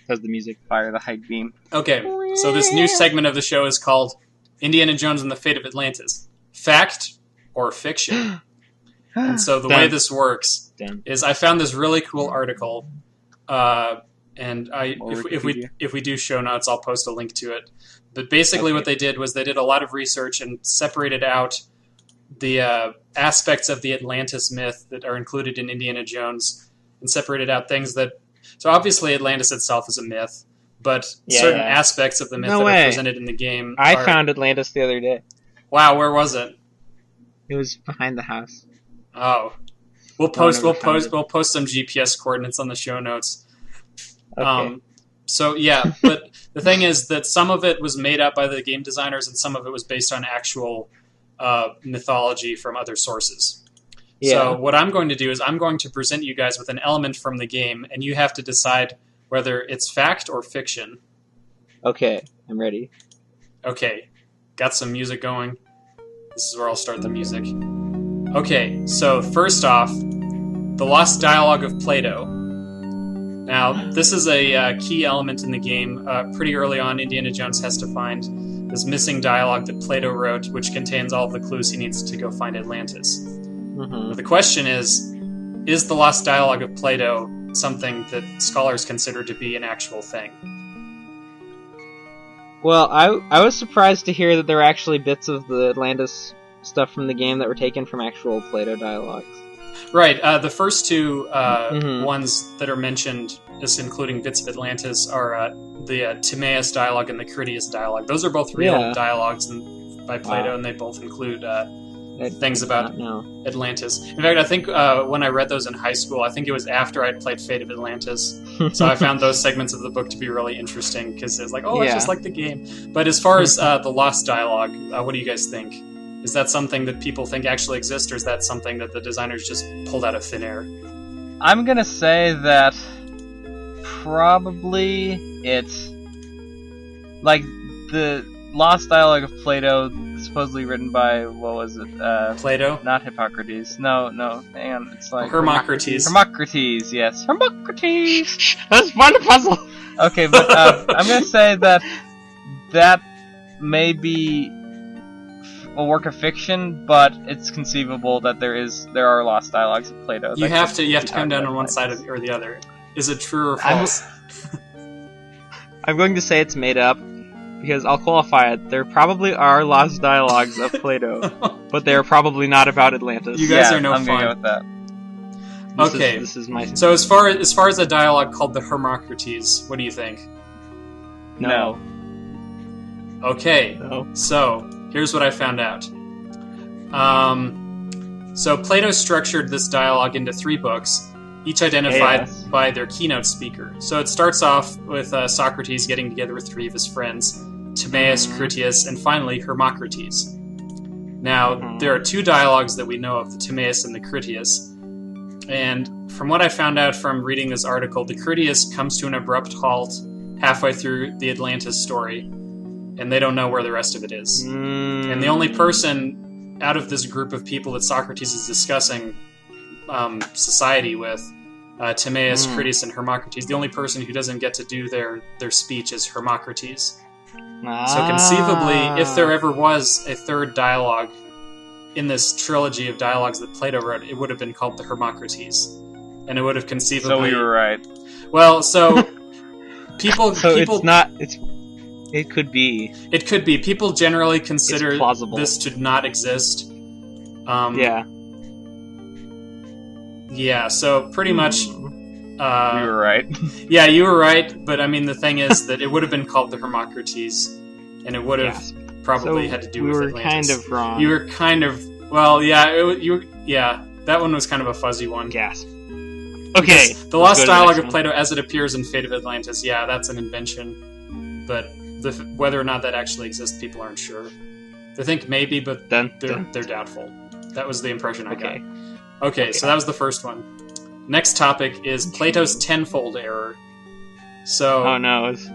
[SPEAKER 3] Does the music fire the hype beam?
[SPEAKER 1] Okay, so this new segment of the show is called Indiana Jones and the Fate of Atlantis. Fact or fiction? And so the way this works is I found this really cool article, and if we do show notes, I'll post a link to it. But basically what they did was they did a lot of research and separated out the aspects of the Atlantis myth that are included in Indiana Jones and separated out things that... So obviously Atlantis itself is a myth, but certain aspects of the myth that are presented in the game
[SPEAKER 3] I found Atlantis the other day.
[SPEAKER 1] Wow, where was it?
[SPEAKER 3] It was behind the house.
[SPEAKER 1] Oh. We'll post some GPS coordinates on the show notes.
[SPEAKER 3] Okay.
[SPEAKER 1] So yeah, but the thing is that some of it was made up by the game designers and some of it was based on actual mythology from other sources. Yeah. So what I'm going to do is I'm going to present you guys with an element from the game, and you have to decide whether it's fact or fiction.
[SPEAKER 3] Okay, I'm ready.
[SPEAKER 1] Okay, got some music going. This is where I'll start the music. Okay, so first off, the lost dialogue of Plato. Now, this is a key element in the game. Pretty early on, Indiana Jones has to find this missing dialogue that Plato wrote, which contains all of the clues he needs to go find Atlantis. Mm-hmm. The question is the lost dialogue of Plato something that scholars consider to be an actual thing?
[SPEAKER 3] Well, I was surprised to hear that there were actually bits of the Atlantis stuff from the game that were taken from actual Plato dialogues.
[SPEAKER 1] Right. The first two ones that are mentioned, as including bits of Atlantis, are the Timaeus dialogue and the Critias dialogue. Those are both real dialogues by Plato, and they both include things about Atlantis. In fact, I think when I read those in high school, I think it was after I'd played Fate of Atlantis. So I found those segments of the book to be really interesting, because it's like, it's just like the game. But as far as the lost dialogue, what do you guys think? Is that something that people think actually exists, or is that something that the designers just pulled out of thin air?
[SPEAKER 3] I'm gonna say that probably it's like the lost dialogue of Plato, supposedly written by, what was it?
[SPEAKER 1] Plato?
[SPEAKER 3] Not Hippocrates. No, hang on. It's like...
[SPEAKER 1] Hermocrates.
[SPEAKER 3] Hermocrates, yes. Hermocrates! That's part of the puzzle! Okay, but I'm gonna say that may be a work of fiction, but it's conceivable that there are lost dialogues of Plato.
[SPEAKER 1] You have to come down on one side or the other. Is it true or false?
[SPEAKER 3] I'm going to say it's made up, because I'll qualify it. There probably are lost dialogues of Plato, but they are probably not about Atlantis.
[SPEAKER 1] You guys are no
[SPEAKER 3] I'm
[SPEAKER 1] fun.
[SPEAKER 3] Gonna go with that. This is my...
[SPEAKER 1] So as far as a dialogue called the Hermocrates, what do you think?
[SPEAKER 3] No.
[SPEAKER 1] Okay.
[SPEAKER 3] No.
[SPEAKER 1] So here's what I found out. So Plato structured this dialogue into 3 books, each identified by their keynote speaker. So it starts off with Socrates getting together with 3 of his friends, Timaeus, Critias, and finally Hermocrates. Now, there are 2 dialogues that we know of, the Timaeus and the Critias. And from what I found out from reading this article, the Critias comes to an abrupt halt halfway through the Atlantis story, and they don't know where the rest of it is. And the only person out of this group of people that Socrates is discussing society with, Timaeus, Critias, and Hermocrates, the only person who doesn't get to do their speech is Hermocrates. So conceivably, if there ever was a 3rd dialogue in this trilogy of dialogues that Plato wrote, it would have been called the Hermocrates. And it would have conceivably...
[SPEAKER 3] So we were right.
[SPEAKER 1] Well, so... people...
[SPEAKER 3] it's not... It could be.
[SPEAKER 1] It could be. People generally consider this to not exist. Yeah, so pretty much...
[SPEAKER 3] we were right.
[SPEAKER 1] Yeah, you were right, but I mean, the thing is that it would have been called the Hermocrates, and it would have probably had to do with Atlantis.
[SPEAKER 3] We were kind of wrong.
[SPEAKER 1] You were kind of... Well, yeah, that one was kind of a fuzzy one.
[SPEAKER 3] Gasp.
[SPEAKER 1] Okay. Because the lost dialogue of Plato as it appears in Fate of Atlantis, that's an invention. But whether or not that actually exists, people aren't sure. They think maybe, but they're doubtful. That was the impression I got. Okay, so that was the first one. Next topic is Plato's tenfold error. So,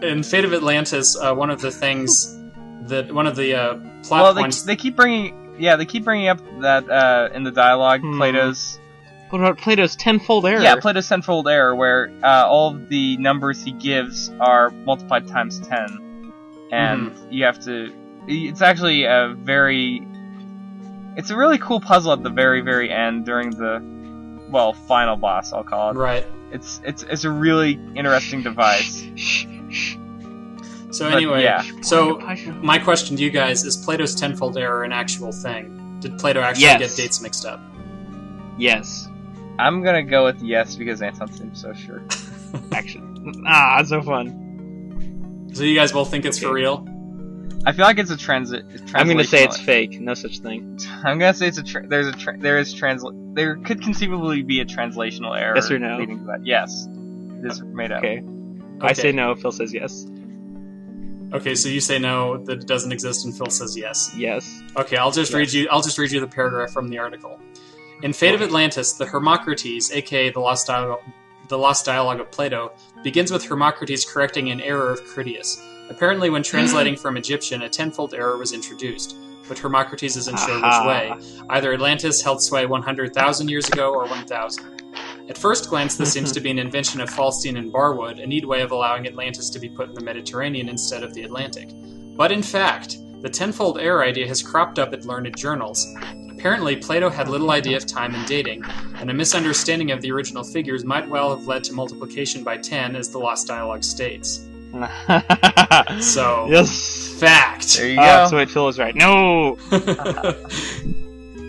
[SPEAKER 1] in Fate of Atlantis, one of the things that one of the plot points
[SPEAKER 3] they keep bringing up that in the dialogue, Plato's
[SPEAKER 2] What about Plato's tenfold error?
[SPEAKER 3] Yeah, Plato's tenfold error, where all of the numbers he gives are multiplied times 10. And you have to... It's actually it's a really cool puzzle at the very, very end during the, final boss, I'll call it.
[SPEAKER 1] Right.
[SPEAKER 3] It's a really interesting device.
[SPEAKER 1] So anyway, my question to you guys is: Plato's tenfold error an actual thing? Did Plato actually get dates mixed up?
[SPEAKER 2] Yes.
[SPEAKER 3] I'm gonna go with yes because Anton seems so sure.
[SPEAKER 2] Actually, so fun.
[SPEAKER 1] So you guys both think it's for real?
[SPEAKER 3] I feel like it's a transit.
[SPEAKER 2] I'm gonna say it's fake. No such thing.
[SPEAKER 3] I'm gonna say it's there could conceivably be a translational error.
[SPEAKER 2] Yes or no?
[SPEAKER 3] Leading to that. Yes, it is made up.
[SPEAKER 2] Okay. I say no. Phil says yes.
[SPEAKER 1] Okay, so you say no, that it doesn't exist, and Phil says yes.
[SPEAKER 2] Yes.
[SPEAKER 1] Okay, I'll just read you the paragraph from the article. In Fate of Atlantis, the Hermocrates, aka the lost dialogue of Plato, begins with Hermocrates correcting an error of Critias. Apparently, when translating from Egyptian, a tenfold error was introduced, but Hermocrates isn't sure which way. Either Atlantis held sway 100,000 years ago or 1,000. At first glance, this seems to be an invention of Falstein and Barwood, a neat way of allowing Atlantis to be put in the Mediterranean instead of the Atlantic. But in fact, the tenfold error idea has cropped up in learned journals. Apparently, Plato had little idea of time and dating, and a misunderstanding of the original figures might well have led to multiplication by 10, as the Lost Dialogue states. So,
[SPEAKER 2] yes.
[SPEAKER 1] Fact.
[SPEAKER 3] There you go.
[SPEAKER 2] So Phil was right. No!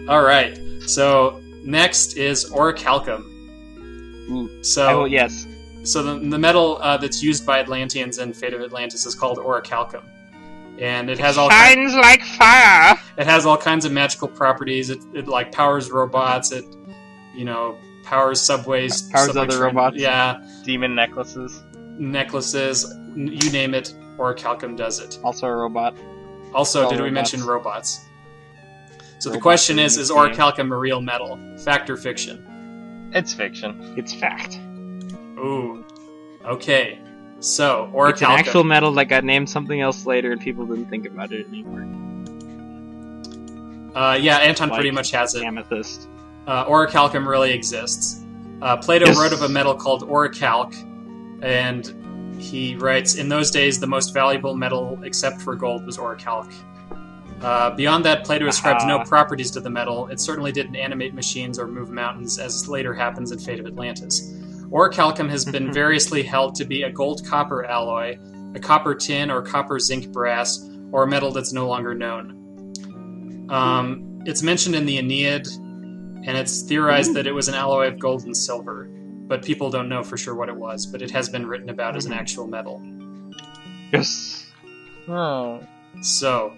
[SPEAKER 1] Alright, so next is orichalcum. So
[SPEAKER 2] yes.
[SPEAKER 1] So the metal that's used by Atlanteans in Fate of Atlantis is called orichalcum, and it has
[SPEAKER 2] shines like fire.
[SPEAKER 1] It has all kinds of magical properties. It like powers robots. It powers subways.
[SPEAKER 2] Powers other robots.
[SPEAKER 3] Yeah. Demon necklaces.
[SPEAKER 1] You name it. Orichalcum does it.
[SPEAKER 2] Also a robot.
[SPEAKER 1] Also, did we mention robots? So the question is orichalcum a real metal? Fact or fiction?
[SPEAKER 3] It's fiction.
[SPEAKER 2] It's fact.
[SPEAKER 1] Ooh. Okay. So, orichalcum.
[SPEAKER 2] It's an actual metal that got named something else later and people didn't think about it anymore.
[SPEAKER 1] Yeah, Anton pretty much has it.
[SPEAKER 2] Amethyst.
[SPEAKER 1] Orichalcum really exists. Plato wrote of a metal called orichalc, and he writes, in those days the most valuable metal except for gold was orichalc. Beyond that, Plato ascribes no properties to the metal. It certainly didn't animate machines or move mountains, as later happens in Fate of Atlantis. Orichalcum has been variously held to be a gold-copper alloy, a copper-tin or copper-zinc-brass, or a metal that's no longer known. It's mentioned in the Aeneid, and it's theorized that it was an alloy of gold and silver, but people don't know for sure what it was, but it has been written about as an actual metal.
[SPEAKER 2] Yes.
[SPEAKER 3] Oh.
[SPEAKER 1] So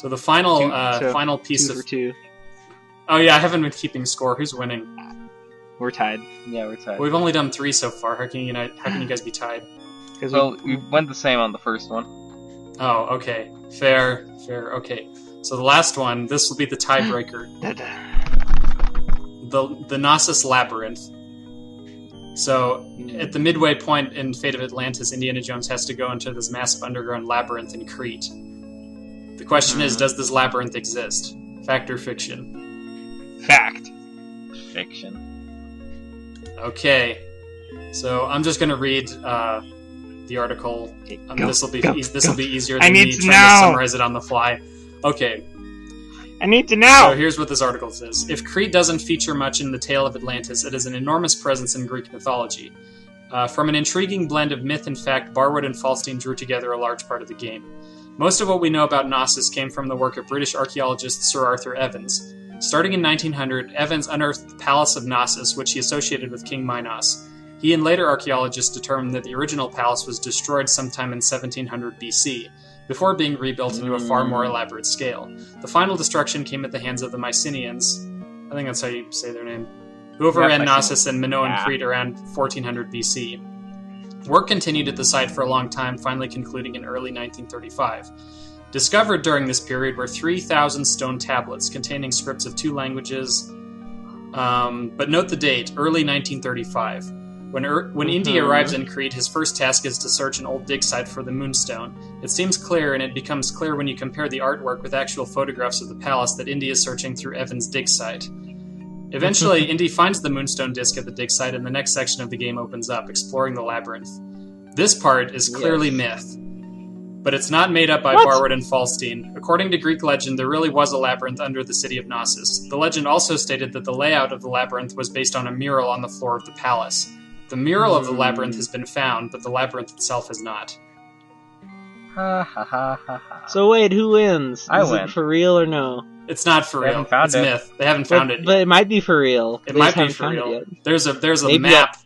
[SPEAKER 1] the final piece of...
[SPEAKER 2] 2 for 2.
[SPEAKER 1] Oh yeah, I haven't been keeping score. Who's winning?
[SPEAKER 2] We're tied.
[SPEAKER 3] Yeah, we're tied.
[SPEAKER 1] We've only done 3 so far. How can you guys be tied?
[SPEAKER 3] Well, we went the same on the first one.
[SPEAKER 1] Oh, okay. Fair. Okay. So the last one, this will be the tiebreaker. the Knossos Labyrinth. So, at the midway point in Fate of Atlantis, Indiana Jones has to go into this massive underground labyrinth in Crete. The question is, does this labyrinth exist? Fact or fiction?
[SPEAKER 2] Fact.
[SPEAKER 3] Fiction.
[SPEAKER 1] Okay. So, I'm just going to read the article. This will be easier than me trying to summarize it on the fly. Okay.
[SPEAKER 2] I need to know!
[SPEAKER 1] So here's what this article says. If Crete doesn't feature much in the tale of Atlantis, it is an enormous presence in Greek mythology. From an intriguing blend of myth and fact, Barwood and Falstein drew together a large part of the game. Most of what we know about Knossos came from the work of British archaeologist Sir Arthur Evans. Starting in 1900, Evans unearthed the Palace of Knossos, which he associated with King Minos. He and later archaeologists determined that the original palace was destroyed sometime in 1700 BC, before being rebuilt into a far more elaborate scale. The final destruction came at the hands of the Mycenaeans, I think that's how you say their name, who overran Knossos and Minoan Crete around 1400 BC. Work continued at the site for a long time, finally concluding in early 1935. Discovered during this period were 3,000 stone tablets containing scripts of 2 languages, but note the date, early 1935. When Indy arrives in Crete, his first task is to search an old dig site for the Moonstone. It seems clear, and it becomes clear when you compare the artwork with actual photographs of the palace, that Indy is searching through Evans' dig site. Eventually, Indy finds the Moonstone Disc at the dig site, and the next section of the game opens up, exploring the labyrinth. This part is clearly myth, but it's not made up by Barwood and Falstein. According to Greek legend, there really was a labyrinth under the city of Knossos. The legend also stated that the layout of the labyrinth was based on a mural on the floor of the palace. The mural of the labyrinth has been found, but the labyrinth itself has not.
[SPEAKER 3] Ha ha ha ha ha.
[SPEAKER 5] So wait, who wins?
[SPEAKER 3] I
[SPEAKER 5] Is
[SPEAKER 3] win.
[SPEAKER 5] it for real or no?
[SPEAKER 1] It's not for
[SPEAKER 3] They
[SPEAKER 1] real.
[SPEAKER 3] haven't found
[SPEAKER 1] It's
[SPEAKER 3] it.
[SPEAKER 1] myth. They haven't found it
[SPEAKER 5] But
[SPEAKER 1] yet.
[SPEAKER 5] it might be for real.
[SPEAKER 1] It
[SPEAKER 5] They
[SPEAKER 1] might
[SPEAKER 5] just
[SPEAKER 1] be
[SPEAKER 5] haven't
[SPEAKER 1] for
[SPEAKER 5] found it
[SPEAKER 1] real.
[SPEAKER 5] yet.
[SPEAKER 1] There's a
[SPEAKER 5] Maybe
[SPEAKER 1] map.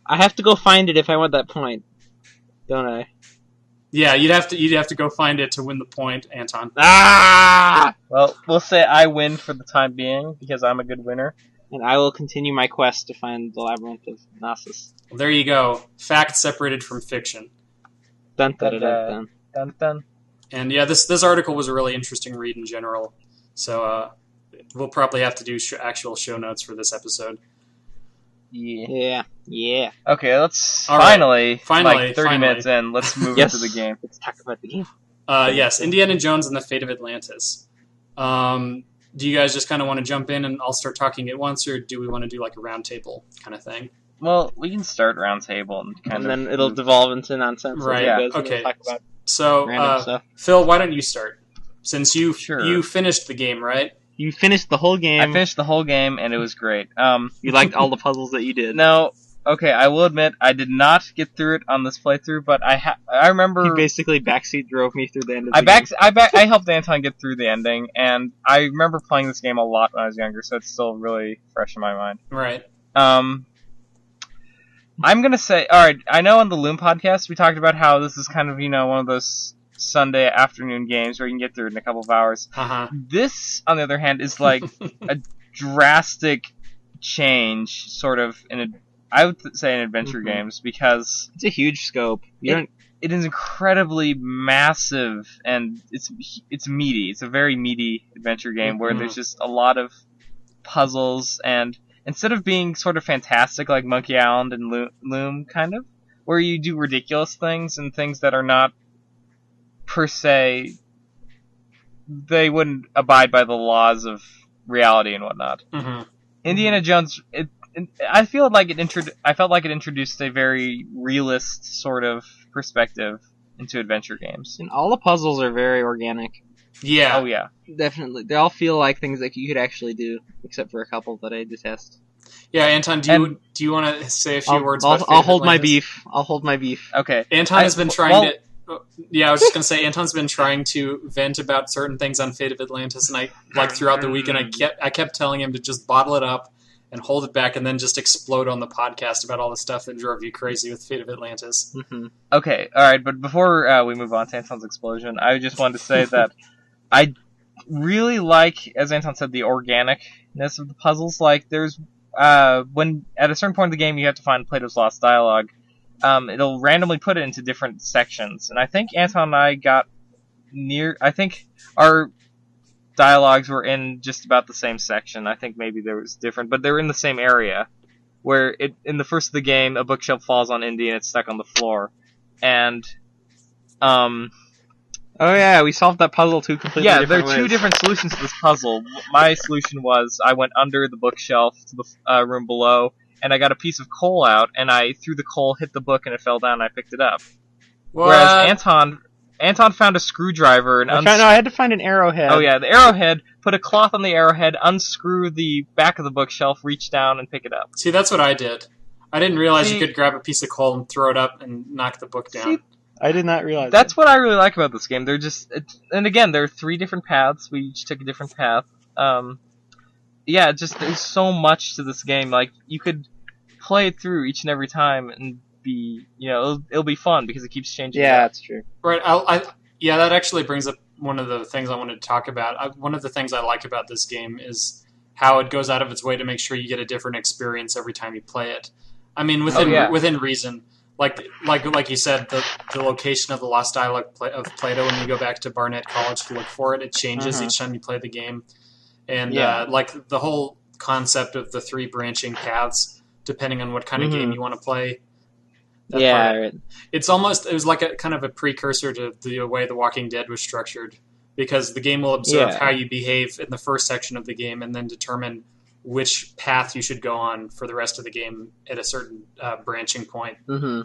[SPEAKER 5] I have to go find it if I want that point, don't I?
[SPEAKER 1] Yeah, you'd have to go find it to win the point, Anton.
[SPEAKER 5] Ah!
[SPEAKER 3] Well, we'll say I win for the time being because I'm a good winner.
[SPEAKER 5] And I will continue my quest to find the labyrinth of Knossos.
[SPEAKER 1] Well, there you go. Fact separated from fiction.
[SPEAKER 5] Dun dun dun dun.
[SPEAKER 3] Dun dun.
[SPEAKER 1] And yeah, this article was a really interesting read in general. So we'll probably have to do actual show notes for this episode.
[SPEAKER 3] Yeah.
[SPEAKER 5] Yeah.
[SPEAKER 3] Okay, let's
[SPEAKER 1] All right.
[SPEAKER 3] finally, like 30
[SPEAKER 1] finally.
[SPEAKER 3] minutes in, let's move
[SPEAKER 5] Yes.
[SPEAKER 3] into the game.
[SPEAKER 5] Let's talk about the game.
[SPEAKER 1] Yes, Indiana Jones and the Fate of Atlantis. Do you guys just kind of want to jump in and I'll start talking at once, or do we want to do like a round table kind of thing?
[SPEAKER 3] Well, we can start round table and kind
[SPEAKER 5] And
[SPEAKER 3] of
[SPEAKER 5] then it'll devolve into nonsense.
[SPEAKER 1] Right,
[SPEAKER 5] You guys will
[SPEAKER 1] okay.
[SPEAKER 5] Talk about
[SPEAKER 1] So,
[SPEAKER 5] random stuff.
[SPEAKER 1] Phil, why don't you start? Since you
[SPEAKER 3] Sure.
[SPEAKER 1] finished the game, right?
[SPEAKER 5] You finished the whole game.
[SPEAKER 3] I finished the whole game and it was great.
[SPEAKER 5] You liked all the puzzles that you did.
[SPEAKER 3] No, okay, I will admit I did not get through it on this playthrough, but I remember
[SPEAKER 5] You basically backseat drove me through the end of the game.
[SPEAKER 3] I helped Anton get through the ending, and I remember playing this game a lot when I was younger, so it's still really fresh in my mind.
[SPEAKER 1] Right.
[SPEAKER 3] I'm gonna say, alright, I know on the Loom podcast we talked about how this is kind of, one of those Sunday afternoon games where you can get through it in a couple of hours.
[SPEAKER 1] Uh-huh.
[SPEAKER 3] This, on the other hand, is like a drastic change, sort of, I would say in adventure games, because
[SPEAKER 5] It's a huge scope.
[SPEAKER 3] it is incredibly massive, and it's meaty. It's a very meaty adventure game where there's just a lot of puzzles, and instead of being sort of fantastic like Monkey Island and Loom, kind of, where you do ridiculous things and things that are not per se, they wouldn't abide by the laws of reality and whatnot.
[SPEAKER 1] Mm-hmm.
[SPEAKER 3] Indiana Jones, I felt like it introduced a very realist sort of perspective into adventure games.
[SPEAKER 5] And all the puzzles are very organic.
[SPEAKER 1] Yeah.
[SPEAKER 3] Oh yeah.
[SPEAKER 5] Definitely. They all feel like things that you could actually do, except for a couple that I detest.
[SPEAKER 1] Yeah, Anton, do you want to say a few words about Fate
[SPEAKER 5] I'll
[SPEAKER 1] of
[SPEAKER 5] hold my
[SPEAKER 1] Atlantis?
[SPEAKER 5] beef. I'll hold my beef.
[SPEAKER 3] Okay.
[SPEAKER 1] Anton has been trying to... Yeah, I was just going to say, Anton's been trying to vent about certain things on Fate of Atlantis, and throughout the weekend, I kept telling him to just bottle it up and hold it back and then just explode on the podcast about all the stuff that drove you crazy with Fate of Atlantis.
[SPEAKER 5] Mm-hmm.
[SPEAKER 3] Okay, alright, but before we move on to Anton's explosion, I just wanted to say that I really like, as Anton said, the organicness of the puzzles. Like, there's, when, at a certain point in the game you have to find Plato's Lost Dialogue, it'll randomly put it into different sections. And I think Anton and I I think our dialogues were in just about the same section. I think maybe there was different, but they were in the same area. Where in the first of the game, a bookshelf falls on Indy and it's stuck on the floor. And,
[SPEAKER 5] Oh yeah, we solved that puzzle two completely
[SPEAKER 3] yeah,
[SPEAKER 5] different
[SPEAKER 3] there are two
[SPEAKER 5] ways.
[SPEAKER 3] different solutions to this puzzle. My solution was I went under the bookshelf to the room below, and I got a piece of coal out, and I threw the coal, hit the book, and it fell down, and I picked it up.
[SPEAKER 1] What?
[SPEAKER 3] Whereas Anton found a screwdriver and
[SPEAKER 5] I had to find an arrowhead.
[SPEAKER 3] Oh yeah, the arrowhead, put a cloth on the arrowhead, unscrew the back of the bookshelf, reach down, and pick it up.
[SPEAKER 1] See, that's what I did. I didn't realize you could grab a piece of coal and throw it up and knock the book down.
[SPEAKER 3] See,
[SPEAKER 5] I did not realize
[SPEAKER 3] That's what I really like about this game. And again, there are 3 different paths. We each took a different path. Yeah, there's so much to this game. Like, you could play it through each and every time and be, it'll be fun because it keeps changing.
[SPEAKER 5] Yeah,
[SPEAKER 3] up.
[SPEAKER 5] that's true.
[SPEAKER 1] Right. Yeah, that actually brings up one of the things I wanted to talk about. One of the things I like about this game is how it goes out of its way to make sure you get a different experience every time you play it. I mean, within reason. Like you said, the location of the Lost Dialogue of Plato, when you go back to Barnett College to look for it, it changes each time you play the game. And like the whole concept of the 3 branching paths, depending on what kind of game you want to play.
[SPEAKER 5] Right.
[SPEAKER 1] It was like a kind of a precursor to the way The Walking Dead was structured, because the game will observe how you behave in the first section of the game and then determine which path you should go on for the rest of the game at a certain branching point.
[SPEAKER 5] Mm-hmm.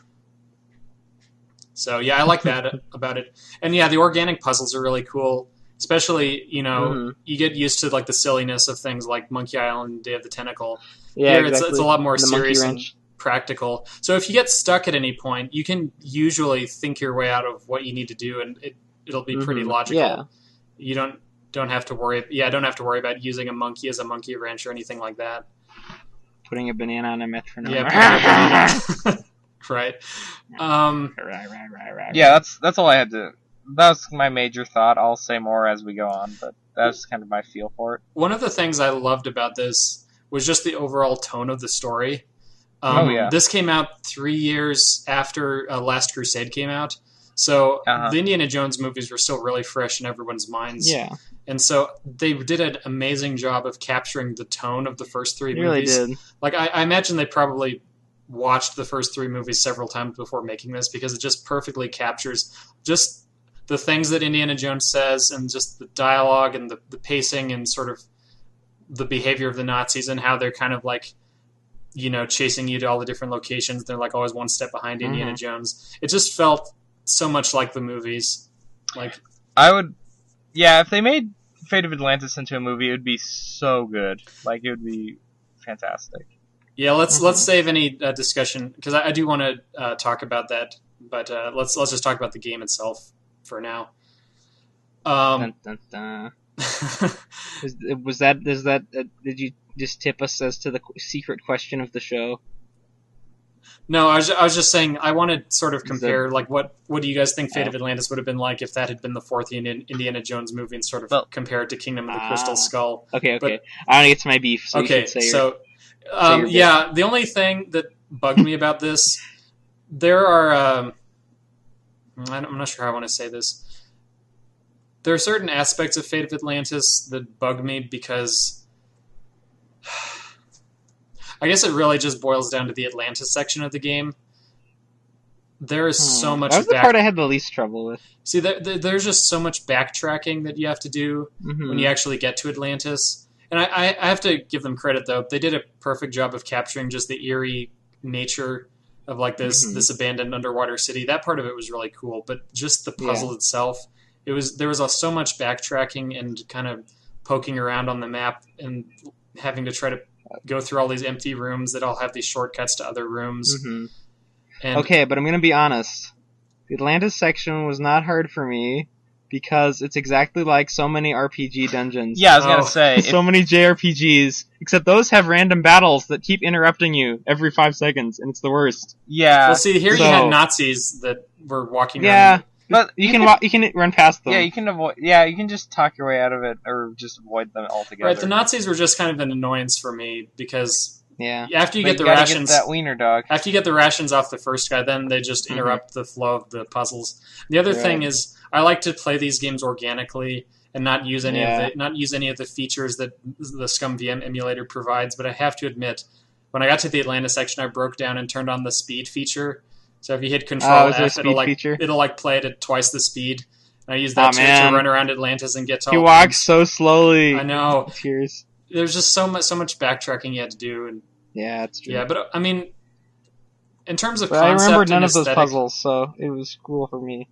[SPEAKER 1] So yeah, I like that about it. And yeah, the organic puzzles are really cool. Especially, you get used to like the silliness of things like Monkey Island, Day of the Tentacle.
[SPEAKER 5] Yeah,
[SPEAKER 1] Here,
[SPEAKER 5] exactly.
[SPEAKER 1] it's a lot more
[SPEAKER 5] The monkey
[SPEAKER 1] serious and
[SPEAKER 5] wrench.
[SPEAKER 1] practical. So if you get stuck at any point, you can usually think your way out of what you need to do, and it'll be pretty logical.
[SPEAKER 5] Yeah.
[SPEAKER 1] You don't have to worry. Yeah, I don't have to worry about using a monkey as a monkey wrench or anything like that.
[SPEAKER 5] Putting a banana on a metronome.
[SPEAKER 1] Yeah, right.
[SPEAKER 3] Yeah, that's all I had to. That's my major thought. I'll say more as we go on, but that's kind of my feel for it.
[SPEAKER 1] One of the things I loved about this was just the overall tone of the story.
[SPEAKER 3] Yeah.
[SPEAKER 1] This came out 3 years after Last Crusade came out, so the Indiana Jones movies were still really fresh in everyone's minds.
[SPEAKER 5] Yeah.
[SPEAKER 1] And so they did an amazing job of capturing the tone of the first three movies.
[SPEAKER 5] Really did.
[SPEAKER 1] Like, I imagine they probably watched the first three movies several times before making this, because it just perfectly captures just the things that Indiana Jones says, and just the dialogue and the pacing and sort of the behavior of the Nazis and how they're kind of like, chasing you to all the different locations. They're like always one step behind Indiana Jones. It just felt so much like the movies. Like,
[SPEAKER 3] if they made Fate of Atlantis into a movie, it would be so good. Like, it would be fantastic.
[SPEAKER 1] yeah, let's save any discussion, because I do want to talk about that. But let's just talk about the game itself for now.
[SPEAKER 5] Dun, dun, dun. Did you just tip us as to the secret question of the show?
[SPEAKER 1] No, I was just saying I want to sort of compare, like, what do you guys think Fate of Atlantis would have been like if that had been the fourth Indiana Jones movie, and sort of compare it to Kingdom of the Crystal Skull?
[SPEAKER 5] Okay.
[SPEAKER 1] But,
[SPEAKER 5] I want to get to my beef. So
[SPEAKER 1] okay,
[SPEAKER 5] you should say
[SPEAKER 1] so
[SPEAKER 5] your
[SPEAKER 1] the only thing that bugged me about this, there are I'm not sure how I want to say this. There are certain aspects of Fate of Atlantis that bug me, because I guess it really just boils down to the Atlantis section of the game. There is so much.
[SPEAKER 5] That was the part I had the least trouble with.
[SPEAKER 1] See, there's just so much backtracking that you have to do when you actually get to Atlantis. And I have to give them credit, though. They did a perfect job of capturing just the eerie nature of like this abandoned underwater city. That part of it was really cool, but just the puzzle itself, there was so much backtracking and kind of poking around on the map and having to try to go through all these empty rooms that all have these shortcuts to other rooms. And
[SPEAKER 5] okay, but I'm going to be honest. The Atlantis section was not hard for me, because it's exactly like so many RPG dungeons.
[SPEAKER 3] Yeah, I was gonna say
[SPEAKER 5] so many JRPGs, except those have random battles that keep interrupting you every 5 seconds, and it's the worst.
[SPEAKER 3] Yeah.
[SPEAKER 1] Well, see, here you had Nazis that were walking around.
[SPEAKER 5] Yeah, but you can run past them.
[SPEAKER 3] Yeah, you can avoid. Yeah, you can just talk your way out of it, or just avoid them altogether.
[SPEAKER 1] Right, the Nazis were just kind of an annoyance for me, because after you
[SPEAKER 3] But
[SPEAKER 1] get the
[SPEAKER 3] gotta
[SPEAKER 1] rations,
[SPEAKER 3] get that wiener dog.
[SPEAKER 1] after you get the rations off the first guy, then they just interrupt the flow of the puzzles. The other thing is, I like to play these games organically and not use any of the features that the Scum VM emulator provides. But I have to admit, when I got to the Atlantis section, I broke down and turned on the speed feature. So if you hit Control F, it'll play it at twice the speed. And I use that to run around Atlantis and get to all
[SPEAKER 5] He walks so slowly.
[SPEAKER 1] I know.
[SPEAKER 5] Tears.
[SPEAKER 1] There's just so much backtracking you had to do. And
[SPEAKER 5] yeah, it's true.
[SPEAKER 1] yeah, but I mean, in terms of
[SPEAKER 5] I
[SPEAKER 1] concept,
[SPEAKER 5] remember none
[SPEAKER 1] and
[SPEAKER 5] of those
[SPEAKER 1] aesthetic,
[SPEAKER 5] puzzles, so it was cool for me.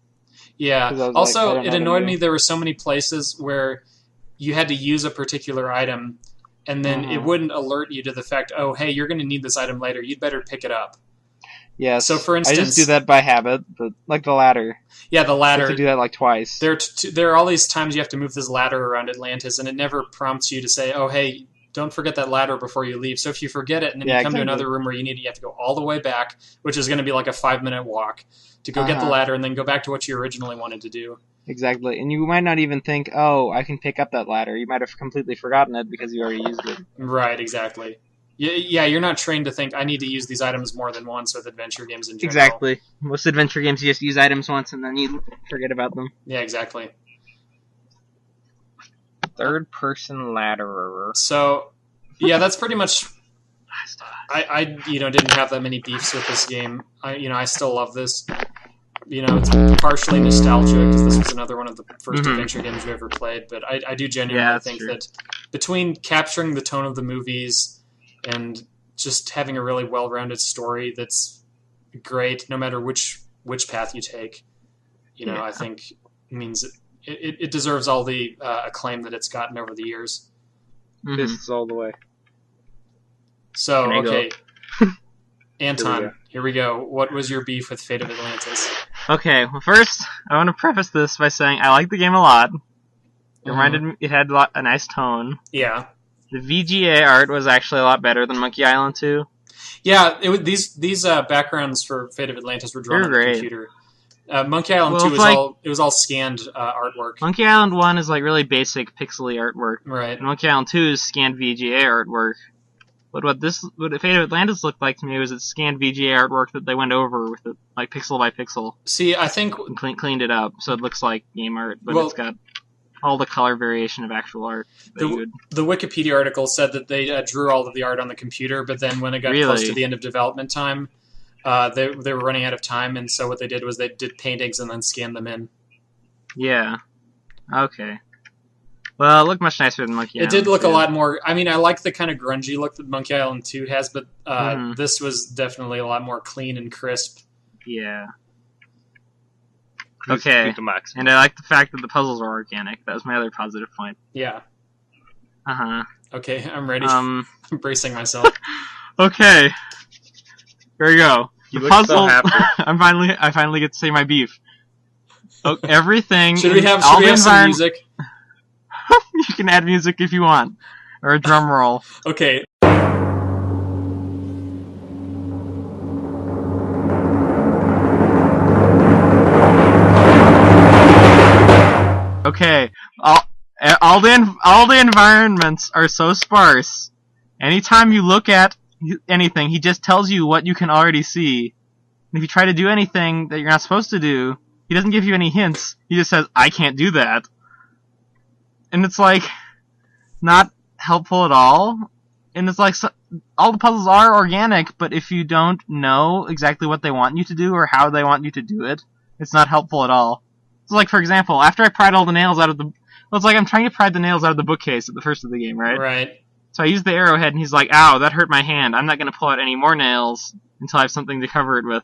[SPEAKER 1] Yeah. Also, it annoyed me there were so many places where you had to use a particular item, and then it wouldn't alert you to the fact, oh, hey, you're going to need this item later. You'd better pick it up.
[SPEAKER 5] Yes.
[SPEAKER 1] So, for instance,
[SPEAKER 5] I just do that by habit, but like the ladder.
[SPEAKER 1] Yeah, the ladder.
[SPEAKER 5] I have to do that like twice.
[SPEAKER 1] There are all these times you have to move this ladder around Atlantis, and it never prompts you to say, oh, hey, don't forget that ladder before you leave. So if you forget it and then you come to another room where you need it, you have to go all the way back, which is going to be like a 5-minute walk to go get the ladder and then go back to what you originally wanted to do.
[SPEAKER 5] Exactly. And you might not even think, oh, I can pick up that ladder. You might have completely forgotten it because you already used it.
[SPEAKER 1] Right, exactly. Yeah, you're not trained to think, I need to use these items more than once with adventure games in general.
[SPEAKER 5] Exactly. Most adventure games, you just use items once and then you forget about them.
[SPEAKER 1] Yeah, exactly.
[SPEAKER 3] Third-person ladderer.
[SPEAKER 1] So, yeah, that's pretty much... I didn't have that many beefs with this game. I still love this. It's partially nostalgia because this was another one of the first adventure games we ever played. But I do genuinely think that between capturing the tone of the movies and just having a really well-rounded story that's great, no matter which path you take. I think means it deserves all the acclaim that it's gotten over the years.
[SPEAKER 3] Fists all the way.
[SPEAKER 1] So,
[SPEAKER 3] Can I
[SPEAKER 1] okay.
[SPEAKER 3] go?
[SPEAKER 1] Anton, here we go. What was your beef with Fate of Atlantis?
[SPEAKER 5] Okay, well, first, I want to preface this by saying I like the game a lot. It reminded me, it had a nice tone.
[SPEAKER 1] Yeah.
[SPEAKER 5] The VGA art was actually a lot better than Monkey Island 2.
[SPEAKER 1] Yeah, these backgrounds for Fate of Atlantis were drawn on the computer. Monkey Island 2 was all scanned artwork.
[SPEAKER 5] Monkey Island 1 is like really basic pixely artwork.
[SPEAKER 1] Right.
[SPEAKER 5] And Monkey Island 2 is scanned VGA artwork. But what Fate of Atlantis looked like to me was it scanned VGA artwork that they went over with it, like pixel by pixel.
[SPEAKER 1] See, I think
[SPEAKER 5] and cleaned it up so it looks like game art, but it's got all the color variation of actual art.
[SPEAKER 1] The Wikipedia article said that they drew all of the art on the computer, but then when it got close to the end of development time, they were running out of time, and so what they did was they did paintings and then scanned them in.
[SPEAKER 5] Yeah. Okay. Well, it looked much nicer than Monkey Island.
[SPEAKER 1] It did look a lot more... I mean, I like the kind of grungy look that Monkey Island 2 has, but this was definitely a lot more clean and crisp.
[SPEAKER 5] Yeah. Okay. And I like the fact that the puzzles are organic. That was my other positive point.
[SPEAKER 1] Yeah.
[SPEAKER 5] Uh-huh.
[SPEAKER 1] Okay, I'm ready. I'm bracing myself.
[SPEAKER 5] Okay. Here we go.
[SPEAKER 3] You
[SPEAKER 5] the
[SPEAKER 3] look
[SPEAKER 5] puzzle.
[SPEAKER 3] so happy.
[SPEAKER 5] I finally get to say my beef. Everything.
[SPEAKER 1] Should we have some music?
[SPEAKER 5] You can add music if you want, or a drum roll.
[SPEAKER 1] Okay.
[SPEAKER 5] Okay. All the environments are so sparse. Anytime you look at anything, he just tells you what you can already see. And if you try to do anything that you're not supposed to do, he doesn't give you any hints. He just says, "I can't do that." And it's like not helpful at all. And it's like all the puzzles are organic, but if you don't know exactly what they want you to do or how they want you to do it, it's not helpful at all. So like, for example, after I pried all the nails out of the... Well, it's like I'm trying to pry the nails out of the bookcase at the first of the game, right?
[SPEAKER 1] Right.
[SPEAKER 5] So I use the arrowhead, and he's like, "Ow, that hurt my hand. I'm not going to pull out any more nails until I have something to cover it with."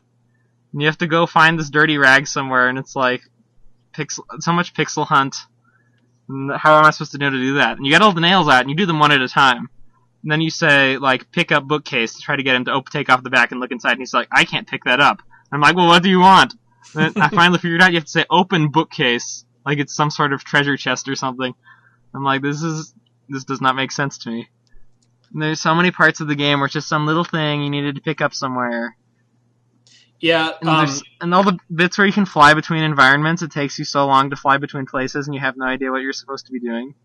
[SPEAKER 5] And you have to go find this dirty rag somewhere, and it's like so much pixel hunt. And how am I supposed to know to do that? And you get all the nails out, and you do them one at a time. And then you say, like, pick up bookcase to try to get him to take off the back and look inside. And he's like, "I can't pick that up." I'm like, "Well, what do you want?" And then I finally figured out you have to say, "Open bookcase," like it's some sort of treasure chest or something. I'm like, this does not make sense to me. And there's so many parts of the game where it's just some little thing you needed to pick up somewhere.
[SPEAKER 1] Yeah,
[SPEAKER 5] and all the bits where you can fly between environments, it takes you so long to fly between places, and you have no idea what you're supposed to be doing.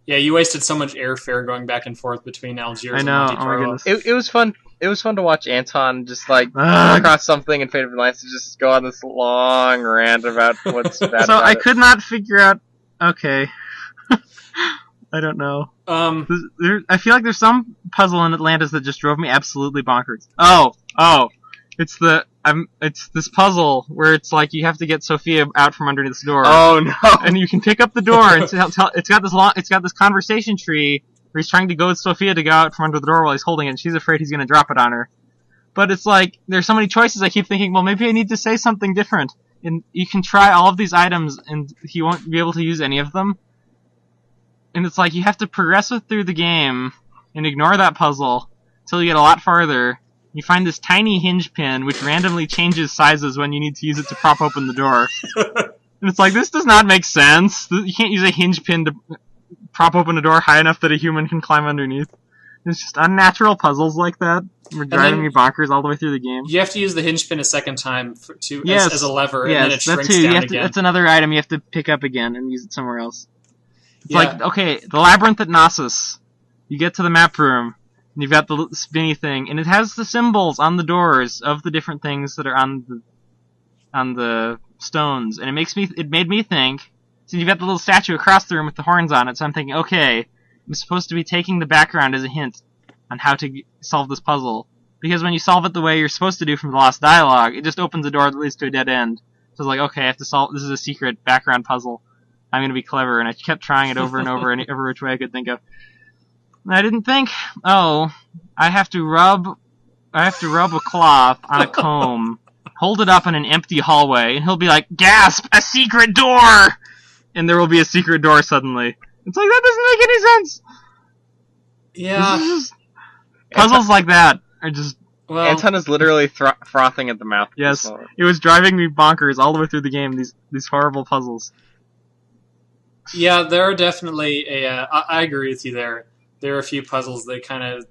[SPEAKER 1] Yeah, you wasted so much airfare going back and forth between Algiers and Monte Carlo.
[SPEAKER 5] Oh my goodness.
[SPEAKER 3] It was fun. It was fun to watch Anton just like come across something in Fate of Atlantis and just go on this long rant about what's bad about
[SPEAKER 5] So I
[SPEAKER 3] it.
[SPEAKER 5] could not figure out... Okay. I don't know. I feel like there's some puzzle in Atlantis that just drove me absolutely bonkers. Oh! It's this puzzle where it's like you have to get Sophia out from underneath this door.
[SPEAKER 3] Oh no!
[SPEAKER 5] And you can pick up the door and it's got this conversation tree where he's trying to go with Sophia to go out from under the door while he's holding it, and she's afraid he's going to drop it on her. But it's like there's so many choices. I keep thinking, well, maybe I need to say something different. And you can try all of these items, and he won't be able to use any of them. And it's like you have to progress through the game and ignore that puzzle until you get a lot farther. You find this tiny hinge pin, which randomly changes sizes when you need to use it to prop open the door. And it's like, this does not make sense. You can't use a hinge pin to prop open a door high enough that a human can climb underneath. It's just unnatural puzzles like that. We're driving me bonkers all the way through the game.
[SPEAKER 1] You have to use the hinge pin a second time as a lever, and then it shrinks
[SPEAKER 5] too.
[SPEAKER 1] down again.
[SPEAKER 5] That's another item you have to pick up again and use it somewhere else. It's like, okay, the labyrinth at Knossos. You get to the map room, and you've got the spinny thing, and it has the symbols on the doors of the different things that are on the stones, and it made me think. So you've got the little statue across the room with the horns on it, so I'm thinking, okay, I'm supposed to be taking the background as a hint on how to solve this puzzle. Because when you solve it the way you're supposed to do from the Lost Dialogue, it just opens a door that leads to a dead end. So it's like, okay, I have to solve, this is a secret background puzzle. I'm going to be clever, and I kept trying it over and over in every which way I could think of. And I didn't think, I have to rub a cloth on a comb, hold it up in an empty hallway, and he'll be like, gasp, a secret door! And there will be a secret door suddenly. It's like, that doesn't make any sense!
[SPEAKER 1] Yeah.
[SPEAKER 5] Puzzles like that are just...
[SPEAKER 1] Well,
[SPEAKER 2] Anton is literally frothing at the mouth. at
[SPEAKER 5] Yes,
[SPEAKER 2] this moment.
[SPEAKER 5] it was driving me bonkers all the way through the game, these horrible puzzles.
[SPEAKER 1] yeah, there are definitely I agree with you there. There are a few puzzles that kind of...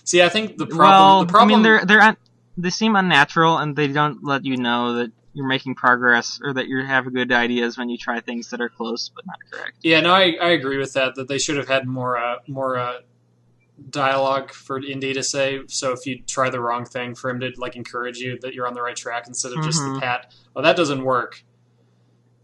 [SPEAKER 1] See, I think the problem...
[SPEAKER 5] I mean, they seem unnatural, and they don't let you know that you're making progress, or that you have good ideas when you try things that are close but not correct.
[SPEAKER 1] Yeah, no, I agree with that they should have had more dialogue for Indy to say, so if you try the wrong thing, for him to like encourage you that you're on the right track instead of just the pat, oh, that doesn't work.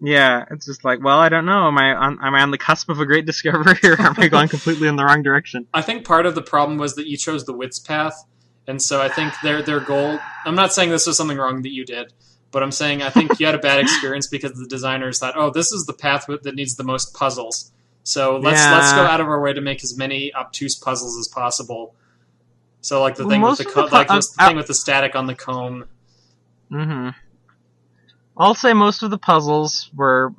[SPEAKER 5] Yeah, it's just like, well, I don't know. Am I on the cusp of a great discovery, or am I going completely in the wrong direction?
[SPEAKER 1] I think part of the problem was that you chose the wits path, and so I think their goal... I'm not saying this was something wrong that you did, but I'm saying I think you had a bad experience because the designers thought, oh, this is the path that needs the most puzzles. So let's go out of our way to make as many obtuse puzzles as possible. So like the thing with the thing with the static on the comb.
[SPEAKER 5] Mm-hmm. I'll say most of the puzzles were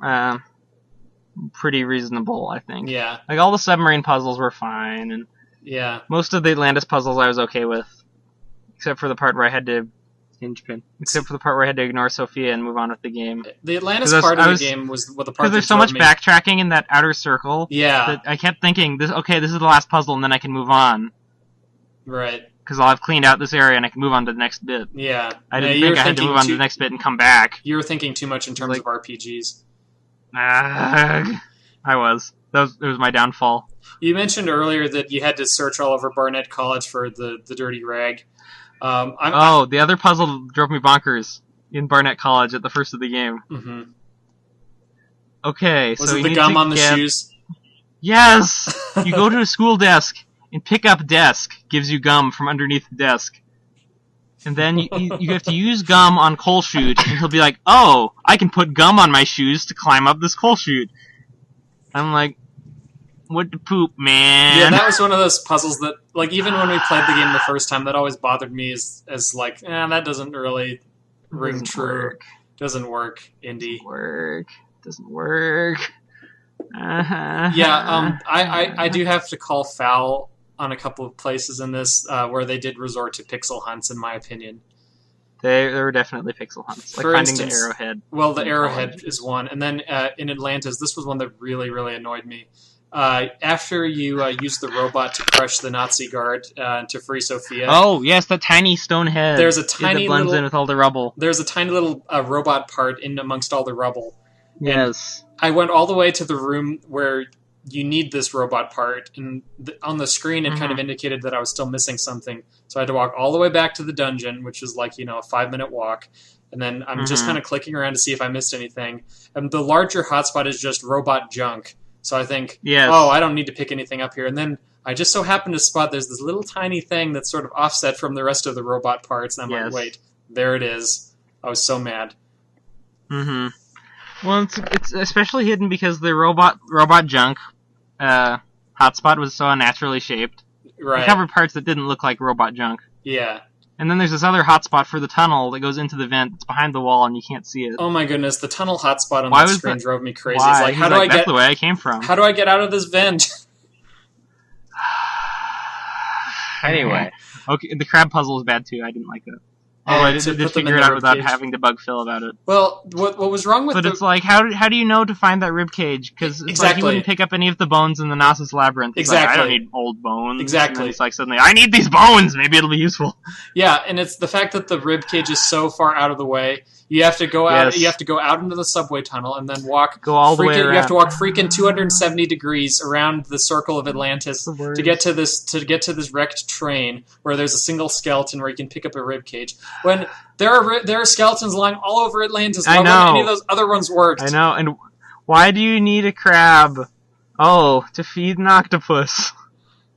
[SPEAKER 5] pretty reasonable, I think.
[SPEAKER 1] Yeah.
[SPEAKER 5] Like all the submarine puzzles were fine, and
[SPEAKER 1] yeah,
[SPEAKER 5] most of the Atlantis puzzles I was okay with, except for the part where I had to ignore Sophia and move on with the game.
[SPEAKER 1] The Atlantis part of the game was what the part
[SPEAKER 5] because there's so much backtracking in that outer circle.
[SPEAKER 1] Yeah.
[SPEAKER 5] That I kept thinking, this is the last puzzle, and then I can move on.
[SPEAKER 1] Right.
[SPEAKER 5] Because I'll have cleaned out this area and I can move on to the next bit.
[SPEAKER 1] Yeah.
[SPEAKER 5] I didn't think I had to move on to the next bit and come back.
[SPEAKER 1] You were thinking too much in terms of RPGs.
[SPEAKER 5] I was. It was my downfall.
[SPEAKER 1] You mentioned earlier that you had to search all over Barnett College for the dirty rag.
[SPEAKER 5] The other puzzle drove me bonkers in Barnett College at the first of the game.
[SPEAKER 1] Mm-hmm.
[SPEAKER 5] Okay,
[SPEAKER 1] was it the gum on the shoes?
[SPEAKER 5] Yes! You go to a school desk, and pick up desk gives you gum from underneath the desk. And then you have to use gum on coal chute, and he'll be like, oh, I can put gum on my shoes to climb up this coal chute. I'm like, what the poop, man?
[SPEAKER 1] Yeah, that was one of those puzzles that, like, even when we played the game the first time, that always bothered me as like, that doesn't really ring true. Doesn't work, Indy.
[SPEAKER 5] Doesn't work.
[SPEAKER 1] Yeah, I do have to call foul on a couple of places in this where they did resort to pixel hunts, in my opinion.
[SPEAKER 5] There were definitely pixel hunts, like
[SPEAKER 1] For
[SPEAKER 5] finding
[SPEAKER 1] instance,
[SPEAKER 5] the arrowhead.
[SPEAKER 1] Well, the arrowhead is one, and then in Atlantis, this was one that really, really annoyed me. After you use the robot to crush the Nazi guard to free Sophia.
[SPEAKER 5] Oh yes, that tiny stone head.
[SPEAKER 1] There's a tiny
[SPEAKER 5] that blends in with all the rubble.
[SPEAKER 1] There's a tiny little robot part in amongst all the rubble.
[SPEAKER 5] Yes.
[SPEAKER 1] And I went all the way to the room where you need this robot part, and on the screen it kind of indicated that I was still missing something. So I had to walk all the way back to the dungeon, which was like, a 5-minute walk. And then I'm just kind of clicking around to see if I missed anything. And the larger hotspot is just robot junk. So I think, I don't need to pick anything up here. And then I just so happened to spot there's this little tiny thing that's sort of offset from the rest of the robot parts. And I'm like, wait, there it is. I was so mad.
[SPEAKER 5] Mm-hmm. Well, it's especially hidden because the robot junk hotspot was so unnaturally shaped.
[SPEAKER 1] Right.
[SPEAKER 5] It covered parts that didn't look like robot junk.
[SPEAKER 1] Yeah.
[SPEAKER 5] And then there's this other hotspot for the tunnel that goes into the vent. It's behind the wall and you can't see it.
[SPEAKER 1] Oh my goodness, the tunnel hotspot on that screen drove me crazy. It's like,
[SPEAKER 5] that's the way I came from.
[SPEAKER 1] How do I get out of this vent?
[SPEAKER 5] Anyway. Okay, the crab puzzle is bad too. I didn't like it. I did figure it out without having to bug Phil about it.
[SPEAKER 1] Well, what was wrong with
[SPEAKER 5] it's like, how do you know to find that rib cage? Because it's like he wouldn't pick up any of the bones in the Gnosis Labyrinth. He's like, I don't need old bones.
[SPEAKER 1] Exactly.
[SPEAKER 5] And then he's like, suddenly, I need these bones! Maybe it'll be useful.
[SPEAKER 1] Yeah, and it's the fact that the rib cage is so far out of the way. You have to go out. Yes. You have to go out into the subway tunnel and then go all the way around. You have to walk freaking 270 degrees around the circle of Atlantis to get to this wrecked train where there's a single skeleton where you can pick up a rib cage. When there are skeletons lying all over Atlantis. Why wouldn't any of those other ones worked?
[SPEAKER 5] I know. And why do you need a crab? Oh, to feed an octopus.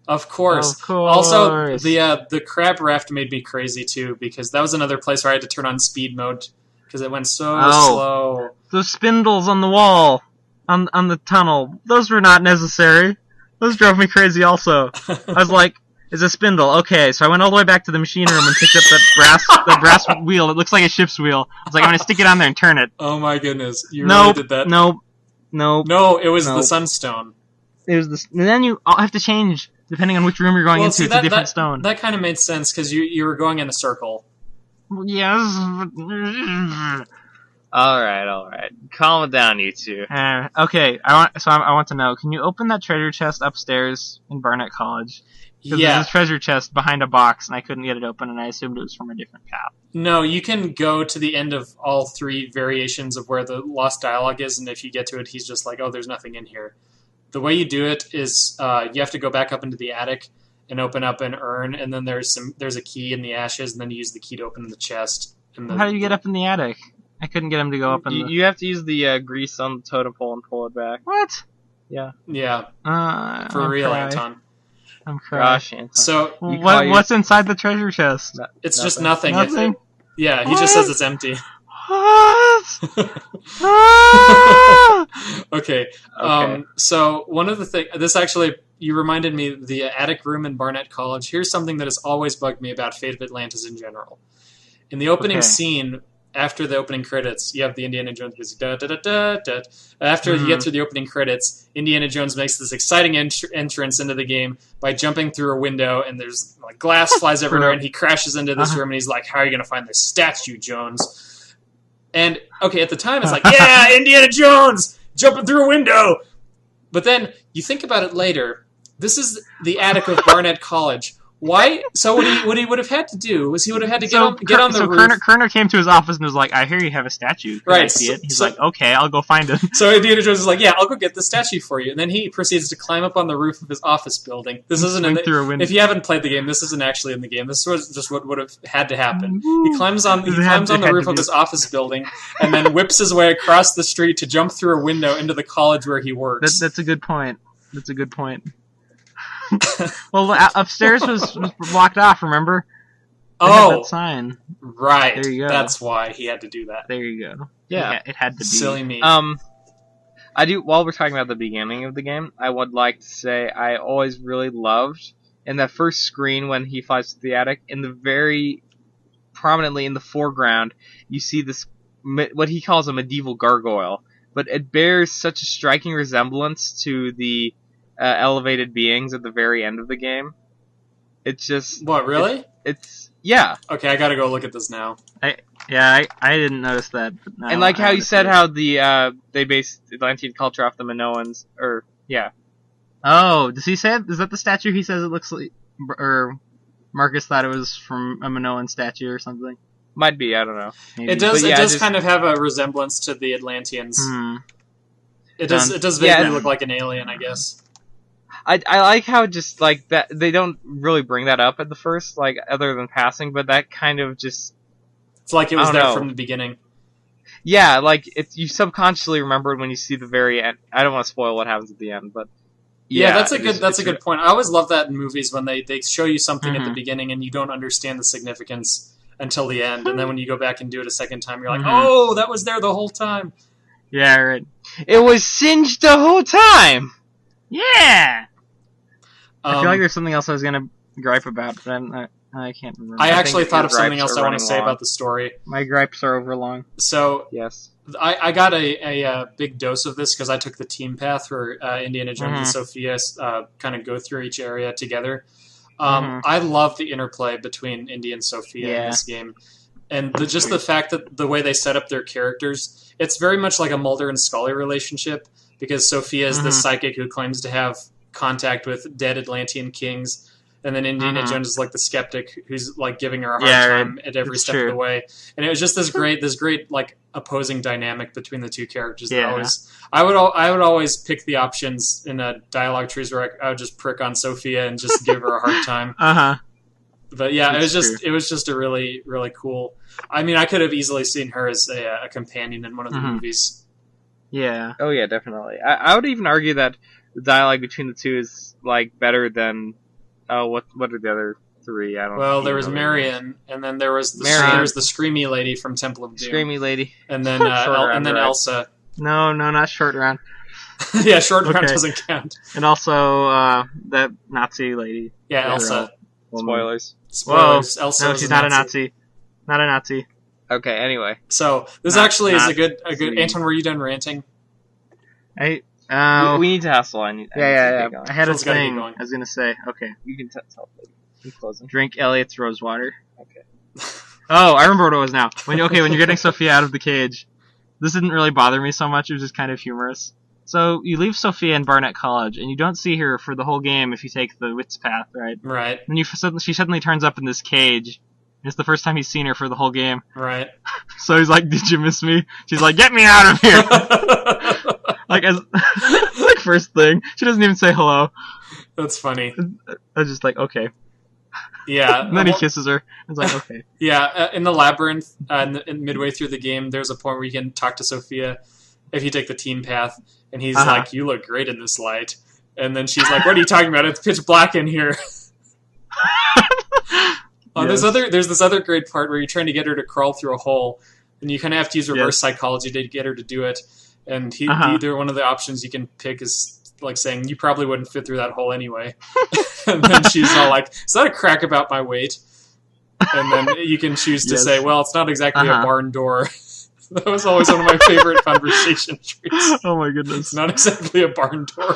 [SPEAKER 1] Of course. Also, the crab raft made me crazy too because that was another place where I had to turn on speed mode. Because it went so slow.
[SPEAKER 5] Those spindles on the wall. on the tunnel. Those were not necessary. Those drove me crazy also. I was like, it's a spindle. Okay, so I went all the way back to the machine room and picked up the brass wheel. It looks like a ship's wheel. I was like, I'm going to stick it on there and turn it.
[SPEAKER 1] Oh my goodness. You really did that?
[SPEAKER 5] No,
[SPEAKER 1] it was the sunstone.
[SPEAKER 5] It was the... And then you have to change, depending on which room you're going into. It's a different stone.
[SPEAKER 1] That kind of made sense, because you were going in a circle.
[SPEAKER 5] Yes.
[SPEAKER 2] Alright. Calm it down, you two.
[SPEAKER 5] Okay, I want to know, can you open that treasure chest upstairs in Barnett College? Because there's a treasure chest behind a box, and I couldn't get it open, and I assumed it was from a different path.
[SPEAKER 1] No, you can go to the end of all 3 variations of where the lost dialogue is, and if you get to it, he's just like, oh, there's nothing in here. The way you do it is you have to go back up into the attic and open up an urn, and then there's a key in the ashes, and then you use the key to open the chest.
[SPEAKER 5] How do you get up in the attic? I couldn't get him to go up in the...
[SPEAKER 2] You have to use the grease on the totem pole and pull it back.
[SPEAKER 5] What?
[SPEAKER 2] Yeah.
[SPEAKER 1] Yeah. For real, Anton.
[SPEAKER 5] I'm crying.
[SPEAKER 2] Gosh, Anton.
[SPEAKER 1] So
[SPEAKER 5] what's inside the treasure chest?
[SPEAKER 1] It's just nothing.
[SPEAKER 5] Nothing?
[SPEAKER 1] Yeah, he just says it's empty.
[SPEAKER 5] What?
[SPEAKER 1] Okay. So one of the things... This actually... You reminded me of the attic room in Barnett College. Here's something that has always bugged me about Fate of Atlantis in general. In the opening scene... After the opening credits, you have the Indiana Jones music. Da, da, da, da, da. After you get through the opening credits, Indiana Jones makes this exciting entrance into the game by jumping through a window, and there's like glass flies everywhere, and he crashes into this room, and he's like, "How are you going to find this statue, Jones?" And okay, at the time, it's like, "Yeah, Indiana Jones jumping through a window." But then you think about it later. This is the attic of Barnett College. Why? So what he would have had to do was he would have had to get on the roof.
[SPEAKER 5] Kerner came to his office and was like, "I hear you have a statue. Can I see it?" He's like, "Okay, I'll go find it."
[SPEAKER 1] So Indiana Jones is like, "Yeah, I'll go get the statue for you." And then he proceeds to climb up on the roof of his office building. This isn't
[SPEAKER 5] through a window.
[SPEAKER 1] If you haven't played the game, this isn't actually in the game. This was just what would have had to happen. He climbs on the roof of his office building and then whips his way across the street to jump through a window into the college where he works.
[SPEAKER 5] That's a good point. Well, upstairs was blocked off, remember? That sign.
[SPEAKER 1] Right.
[SPEAKER 5] There you go.
[SPEAKER 1] That's why he had to do that.
[SPEAKER 5] There you go.
[SPEAKER 2] Yeah.
[SPEAKER 5] It had to be.
[SPEAKER 1] Silly me.
[SPEAKER 2] I do, while we're talking about the beginning of the game, I would like to say I always really loved, in that first screen when he flies to the attic, in the very prominently in the foreground, you see this, what he calls a medieval gargoyle, but it bears such a striking resemblance to the elevated beings at the very end of the game. It's just...
[SPEAKER 1] What, really?
[SPEAKER 2] It's yeah.
[SPEAKER 1] Okay, I gotta go look at this now.
[SPEAKER 5] I didn't notice that. But now
[SPEAKER 2] and like how you said how the they based Atlantean culture off the Minoans, or yeah.
[SPEAKER 5] Oh, does he say it? Is that the statue he says it looks like? Or Marcus thought it was from a Minoan statue or something?
[SPEAKER 2] Might be, I don't know.
[SPEAKER 5] Maybe.
[SPEAKER 1] It does kind of have a resemblance to the Atlanteans. It does vaguely look like an alien, I guess.
[SPEAKER 2] I like how just like that they don't really bring that up at the first, like other than passing, but that kind of just
[SPEAKER 1] it's like it was there from the beginning.
[SPEAKER 2] Yeah, like you subconsciously remember it when you see the very end. I don't want to spoil what happens at the end, but
[SPEAKER 1] yeah, that's a good point. I always love that in movies when they show you something at the beginning and you don't understand the significance until the end, and then when you go back and do it a second time, you're like, oh, that was there the whole time.
[SPEAKER 5] Yeah, right.
[SPEAKER 2] It was singed the whole time.
[SPEAKER 5] Yeah. I feel like there's something else I was gonna gripe about, but then I can't remember.
[SPEAKER 1] I actually thought of something else I want to say about the story.
[SPEAKER 5] My gripes are overlong.
[SPEAKER 1] So
[SPEAKER 2] yes,
[SPEAKER 1] I got a big dose of this because I took the team path where Indiana Jones and Sophia kind of go through each area together. I love the interplay between Indy and Sophia in this game. And just the fact that the way they set up their characters, it's very much like a Mulder and Scully relationship, because Sophia is the psychic who claims to have contact with dead Atlantean kings, and then Indiana Jones is like the skeptic who's like giving her a hard time at every step of the way. And it was just this great like opposing dynamic between the two characters. That I would always pick the options in a dialogue trees where I would just prick on Sophia and just give her a hard time. But yeah, it was just a really, really cool. I mean, I could have easily seen her as a companion in one of the movies.
[SPEAKER 5] Yeah.
[SPEAKER 2] Oh yeah, definitely. I would even argue that the dialogue between the two is like better than what are the other three? I don't.
[SPEAKER 1] Well, there was Marion, and then there was the Screamy lady from Temple of Doom.
[SPEAKER 2] Screamy lady,
[SPEAKER 1] and then Elsa.
[SPEAKER 5] No, not Short Round.
[SPEAKER 1] Yeah, short round
[SPEAKER 5] Okay.
[SPEAKER 1] doesn't count.
[SPEAKER 5] And also that Nazi lady.
[SPEAKER 1] Yeah,
[SPEAKER 5] Or,
[SPEAKER 1] Elsa.
[SPEAKER 5] woman.
[SPEAKER 2] Spoilers.
[SPEAKER 1] Spoilers.
[SPEAKER 5] Whoa.
[SPEAKER 1] Elsa
[SPEAKER 5] No,
[SPEAKER 1] was
[SPEAKER 5] she's not a Nazi. Not a Nazi.
[SPEAKER 2] Okay, anyway.
[SPEAKER 1] So this
[SPEAKER 5] Not-
[SPEAKER 1] actually is
[SPEAKER 5] not
[SPEAKER 1] a good.
[SPEAKER 5] Nazi.
[SPEAKER 1] Anton, were you done ranting?
[SPEAKER 5] I
[SPEAKER 2] We need to hustle. I need to get going.
[SPEAKER 5] I had a
[SPEAKER 1] Phil's gotta get
[SPEAKER 5] thing.
[SPEAKER 1] going.
[SPEAKER 5] I was gonna say. Okay.
[SPEAKER 2] You can tell. Keep closing.
[SPEAKER 5] Drink Elliot's rose water.
[SPEAKER 2] Okay.
[SPEAKER 5] Oh, I remember what it was now. When you're getting Sophia out of the cage, this didn't really bother me so much. It was just kind of humorous. So you leave Sophia in Barnett College, and you don't see her for the whole game if you take the Wits path, right?
[SPEAKER 1] Right.
[SPEAKER 5] Then she suddenly turns up in this cage. And it's the first time he's seen her for the whole game.
[SPEAKER 1] Right.
[SPEAKER 5] So he's like, "Did you miss me?" She's like, "Get me out of here!" Like as like first thing, she doesn't even say hello.
[SPEAKER 1] That's funny.
[SPEAKER 5] I was just like, okay.
[SPEAKER 1] Yeah.
[SPEAKER 5] And then he kisses her. It's like, okay.
[SPEAKER 1] Yeah, in the labyrinth, midway through the game, there's a point where you can talk to Sophia if you take the teen path, and he's like, "You look great in this light," and then she's like, "What are you talking about? It's pitch black in here."
[SPEAKER 5] Yes.
[SPEAKER 1] There's this other great part where you're trying to get her to crawl through a hole, and you kind of have to use reverse psychology to get her to do it. And either one of the options you can pick is like saying, "You probably wouldn't fit through that hole anyway," and then she's all like, "Is that a crack about my weight?" And then you can choose to say, "Well, it's not exactly a barn door." That was always one of my favorite conversation trees.
[SPEAKER 5] Oh my goodness.
[SPEAKER 1] It's not exactly a barn door.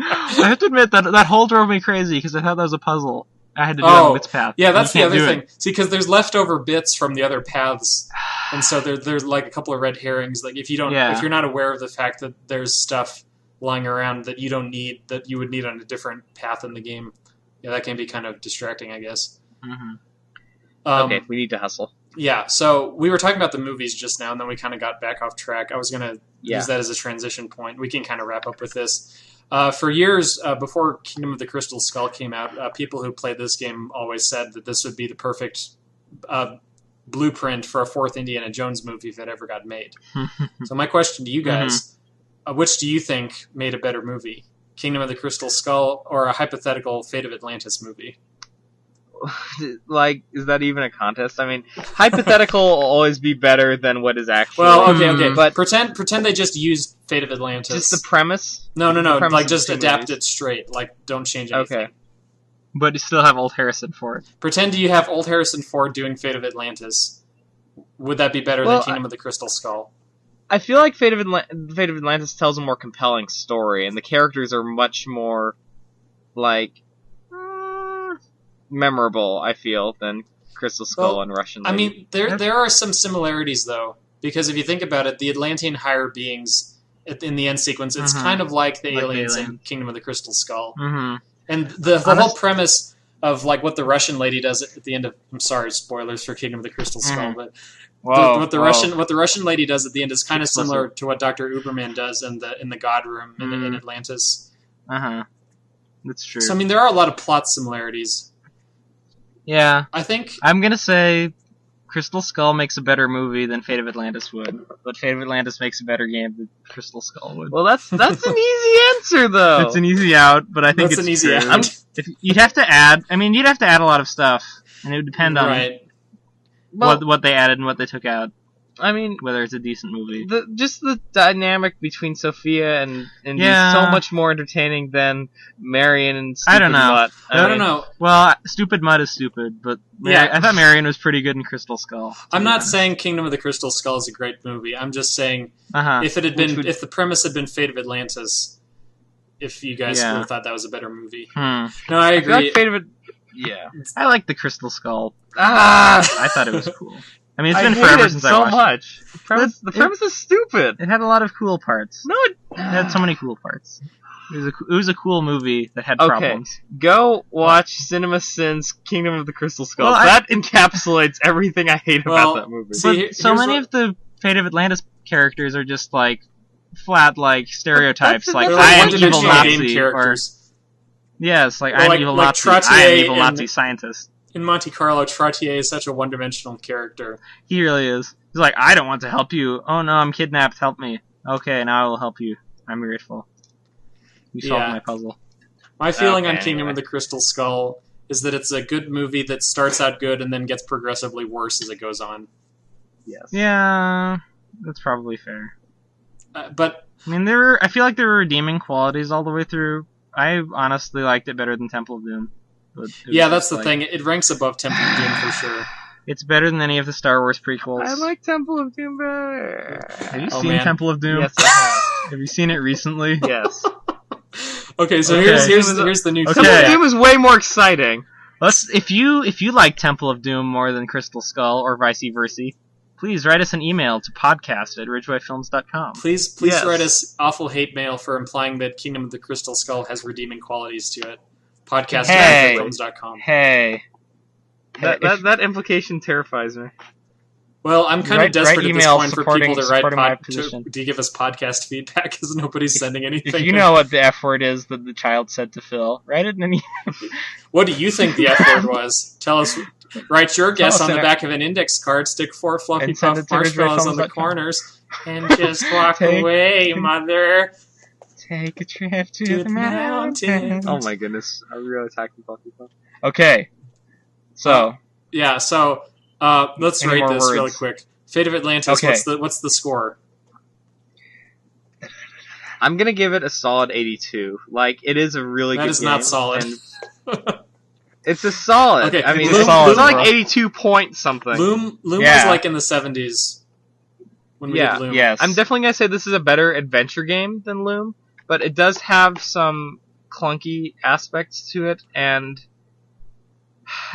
[SPEAKER 5] I have to admit that hole drove me crazy because I thought that was a puzzle. I had to do it on Wits path.
[SPEAKER 1] Yeah,
[SPEAKER 5] And
[SPEAKER 1] that's
[SPEAKER 5] you
[SPEAKER 1] the
[SPEAKER 5] can't
[SPEAKER 1] other
[SPEAKER 5] do
[SPEAKER 1] thing. See, because there's leftover bits from the other paths, and so there's like a couple of red herrings. Like if you're not aware of the fact that there's stuff lying around that you don't need, that you would need on a different path in the game, yeah, that can be kind of distracting, I guess.
[SPEAKER 5] Mm-hmm.
[SPEAKER 2] Okay, we need to hustle.
[SPEAKER 1] Yeah, so we were talking about the movies just now, and then we kind of got back off track. I was going to use that as a transition point. We can kind of wrap up with this. For years, before Kingdom of the Crystal Skull came out, people who played this game always said that this would be the perfect blueprint for a fourth Indiana Jones movie if it ever got made. So my question to you guys, which do you think made a better movie? Kingdom of the Crystal Skull or a hypothetical Fate of Atlantis movie?
[SPEAKER 2] Like, is that even a contest? I mean, hypothetical will always be better than what is actually.
[SPEAKER 1] Well, okay,
[SPEAKER 2] but
[SPEAKER 1] pretend they just used Fate of Atlantis.
[SPEAKER 2] Just the premise.
[SPEAKER 1] No.
[SPEAKER 2] The premise
[SPEAKER 1] Like
[SPEAKER 2] of
[SPEAKER 1] just
[SPEAKER 2] the
[SPEAKER 1] adapt
[SPEAKER 2] movies.
[SPEAKER 1] it straight. Like don't change anything.
[SPEAKER 2] Okay.
[SPEAKER 5] But you still have old Harrison for it.
[SPEAKER 1] Pretend you have old Harrison Ford doing Fate of Atlantis. Would that be better than Kingdom of the Crystal Skull?
[SPEAKER 2] I feel like Fate of Atlantis tells a more compelling story, and the characters are much more like memorable. I feel than Crystal Skull and Russian Lady.
[SPEAKER 1] I mean, there are some similarities though, because if you think about it, the Atlantean higher beings in the end sequence, it's kind of like the aliens in Kingdom of the Crystal Skull, and the whole premise of like what the Russian lady does at the end of. I'm sorry, spoilers for Kingdom of the Crystal Skull, but. What the Russian lady does at the end is kind of similar to what Dr. Uberman does in the God Room in Atlantis.
[SPEAKER 5] That's true.
[SPEAKER 1] So I mean, there are a lot of plot similarities.
[SPEAKER 5] Yeah,
[SPEAKER 1] I think
[SPEAKER 5] I'm gonna say Crystal Skull makes a better movie than Fate of Atlantis would, but Fate of Atlantis makes a better game than Crystal Skull would.
[SPEAKER 2] Well, that's an easy answer though.
[SPEAKER 5] It's an easy out, but I think
[SPEAKER 1] That's
[SPEAKER 5] it's
[SPEAKER 1] an easy
[SPEAKER 5] true.
[SPEAKER 1] out.
[SPEAKER 5] You'd have to add a lot of stuff, and it would depend on what they added and what they took out.
[SPEAKER 2] I mean,
[SPEAKER 5] whether it's a decent movie.
[SPEAKER 2] Just the dynamic between Sophia and Indy is so much more entertaining than Marion and Stupid
[SPEAKER 5] I don't know.
[SPEAKER 2] Mutt.
[SPEAKER 1] I don't know.
[SPEAKER 5] Well, Stupid Mud is stupid, but I thought Marion was pretty good in Crystal Skull.
[SPEAKER 1] I'm not saying Kingdom of the Crystal Skull is a great movie. I'm just saying if it had been, if the premise had been Fate of Atlantis, if you guys would have thought that was a better movie. No, I agree.
[SPEAKER 2] I feel like Fate of
[SPEAKER 5] I like the Crystal Skull.
[SPEAKER 2] I
[SPEAKER 5] thought it was cool. I mean, it's been forever since I watched
[SPEAKER 2] much. The premise is stupid.
[SPEAKER 5] It had a lot of cool parts.
[SPEAKER 2] No,
[SPEAKER 5] it had so many cool parts. It was a cool movie that had problems.
[SPEAKER 2] Go watch Cinema Sins Kingdom of the Crystal Skull.
[SPEAKER 5] Well,
[SPEAKER 2] that encapsulates everything I hate about that movie.
[SPEAKER 5] But so many of the Fate of Atlantis characters are just like flat like stereotypes, like I am evil Nazi
[SPEAKER 1] characters.
[SPEAKER 5] Yes, like I'm evil Nazi. I am evil Nazi scientist.
[SPEAKER 1] In Monte Carlo, Trottier is such a one-dimensional character.
[SPEAKER 5] He really is. He's like, I don't want to help you. Oh no, I'm kidnapped. Help me. Okay, now I will help you. I'm grateful. You solved my puzzle.
[SPEAKER 1] My feeling on Kingdom of the Crystal Skull is that it's a good movie that starts out good and then gets progressively worse as it goes on.
[SPEAKER 5] Yes. Yeah, that's probably fair.
[SPEAKER 1] But
[SPEAKER 5] I mean, I feel like there were redeeming qualities all the way through. I honestly liked it better than Temple of Doom. But
[SPEAKER 1] Yeah, that's the thing. It ranks above Temple of Doom for sure.
[SPEAKER 5] It's better than any of the Star Wars prequels.
[SPEAKER 2] I like Temple of Doom better.
[SPEAKER 5] Have you
[SPEAKER 1] Oh,
[SPEAKER 5] seen
[SPEAKER 1] man.
[SPEAKER 5] Temple of Doom?
[SPEAKER 2] Yes, I
[SPEAKER 5] Have you seen it recently?
[SPEAKER 2] have. Yes.
[SPEAKER 1] Okay, so
[SPEAKER 5] Okay.
[SPEAKER 1] here's the new
[SPEAKER 5] Okay.
[SPEAKER 2] Temple of
[SPEAKER 1] feedback.
[SPEAKER 2] Doom is way more exciting.
[SPEAKER 5] If you like Temple of Doom more than Crystal Skull or vice versa, please write us an email to podcast@ridgewayfilms.com.
[SPEAKER 1] Please
[SPEAKER 2] Yes.
[SPEAKER 1] write us awful hate mail for implying that Kingdom of the Crystal Skull has redeeming qualities to it. Podcast@ridgewayfilms.com.
[SPEAKER 5] Hey.
[SPEAKER 2] That implication terrifies me.
[SPEAKER 1] Well, I'm kind of
[SPEAKER 5] Write
[SPEAKER 1] desperate at this
[SPEAKER 5] emails
[SPEAKER 1] point for people to
[SPEAKER 5] supporting my
[SPEAKER 1] to
[SPEAKER 5] position.
[SPEAKER 1] give us podcast feedback because nobody's sending anything.
[SPEAKER 5] If you know what the F word is that the child said to Phil, write it in an email.
[SPEAKER 1] What do you think the F word was? Tell us. Write your guess
[SPEAKER 5] us
[SPEAKER 1] on the
[SPEAKER 5] in
[SPEAKER 1] back of an index card. Stick 4 fluffy
[SPEAKER 5] And send
[SPEAKER 1] puff
[SPEAKER 5] it to
[SPEAKER 1] marshmallows on the
[SPEAKER 5] ridgewayfilms.com.
[SPEAKER 1] corners, and just walk
[SPEAKER 5] Take-
[SPEAKER 1] away, mother.
[SPEAKER 5] Take a trip to
[SPEAKER 1] To
[SPEAKER 5] the
[SPEAKER 1] the
[SPEAKER 5] mountains.
[SPEAKER 1] mountains.
[SPEAKER 2] Oh my goodness. Are we really attacking Buffy?
[SPEAKER 5] Okay. So,
[SPEAKER 1] Yeah. So let's
[SPEAKER 5] Any
[SPEAKER 1] rate
[SPEAKER 5] more
[SPEAKER 1] this really
[SPEAKER 5] words?
[SPEAKER 1] quick. Fate of Atlantis.
[SPEAKER 5] Okay.
[SPEAKER 1] What's the score?
[SPEAKER 2] I'm gonna give it a solid 82. Like, it is a really
[SPEAKER 1] That
[SPEAKER 2] good
[SPEAKER 1] is
[SPEAKER 2] game.
[SPEAKER 1] not solid.
[SPEAKER 2] and It's a solid.
[SPEAKER 1] Okay,
[SPEAKER 2] I mean,
[SPEAKER 1] Loom-
[SPEAKER 2] it's
[SPEAKER 5] solid,
[SPEAKER 2] like
[SPEAKER 5] bro.
[SPEAKER 2] 82 point something.
[SPEAKER 1] Loom
[SPEAKER 5] Yeah.
[SPEAKER 1] was like in the 70s when we
[SPEAKER 2] Yeah.
[SPEAKER 1] did Loom.
[SPEAKER 5] yes.
[SPEAKER 2] I'm definitely gonna say this is a better adventure game than Loom, but it does have some clunky aspects to it, and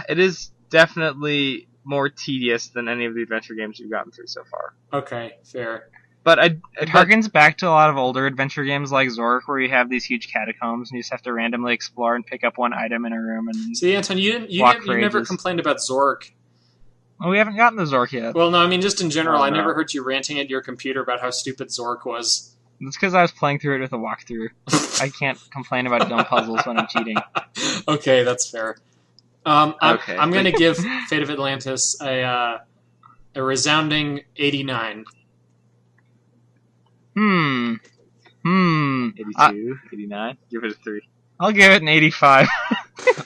[SPEAKER 2] it is definitely more tedious than any of the adventure games we've gotten through so far.
[SPEAKER 1] Okay, fair.
[SPEAKER 2] But
[SPEAKER 5] It harkens back to a lot of older adventure games like Zork, where you have these huge catacombs and you just have to randomly explore and pick up one item in a room. And
[SPEAKER 1] See, Anton, you
[SPEAKER 5] Walk for
[SPEAKER 1] never
[SPEAKER 5] ages.
[SPEAKER 1] complained about Zork.
[SPEAKER 5] well, we haven't gotten to Zork yet.
[SPEAKER 1] Well, no, I mean just in general.
[SPEAKER 2] Oh,
[SPEAKER 1] I
[SPEAKER 2] no.
[SPEAKER 1] never heard you ranting at your computer about how stupid Zork was.
[SPEAKER 5] It's because I was playing through it with a walkthrough. I can't complain about dumb puzzles when I'm cheating.
[SPEAKER 1] Okay, that's fair.
[SPEAKER 2] Okay.
[SPEAKER 1] I'm gonna give Fate of Atlantis a resounding 89.
[SPEAKER 2] 82, 89, give it a 3.
[SPEAKER 5] I'll give it an 85.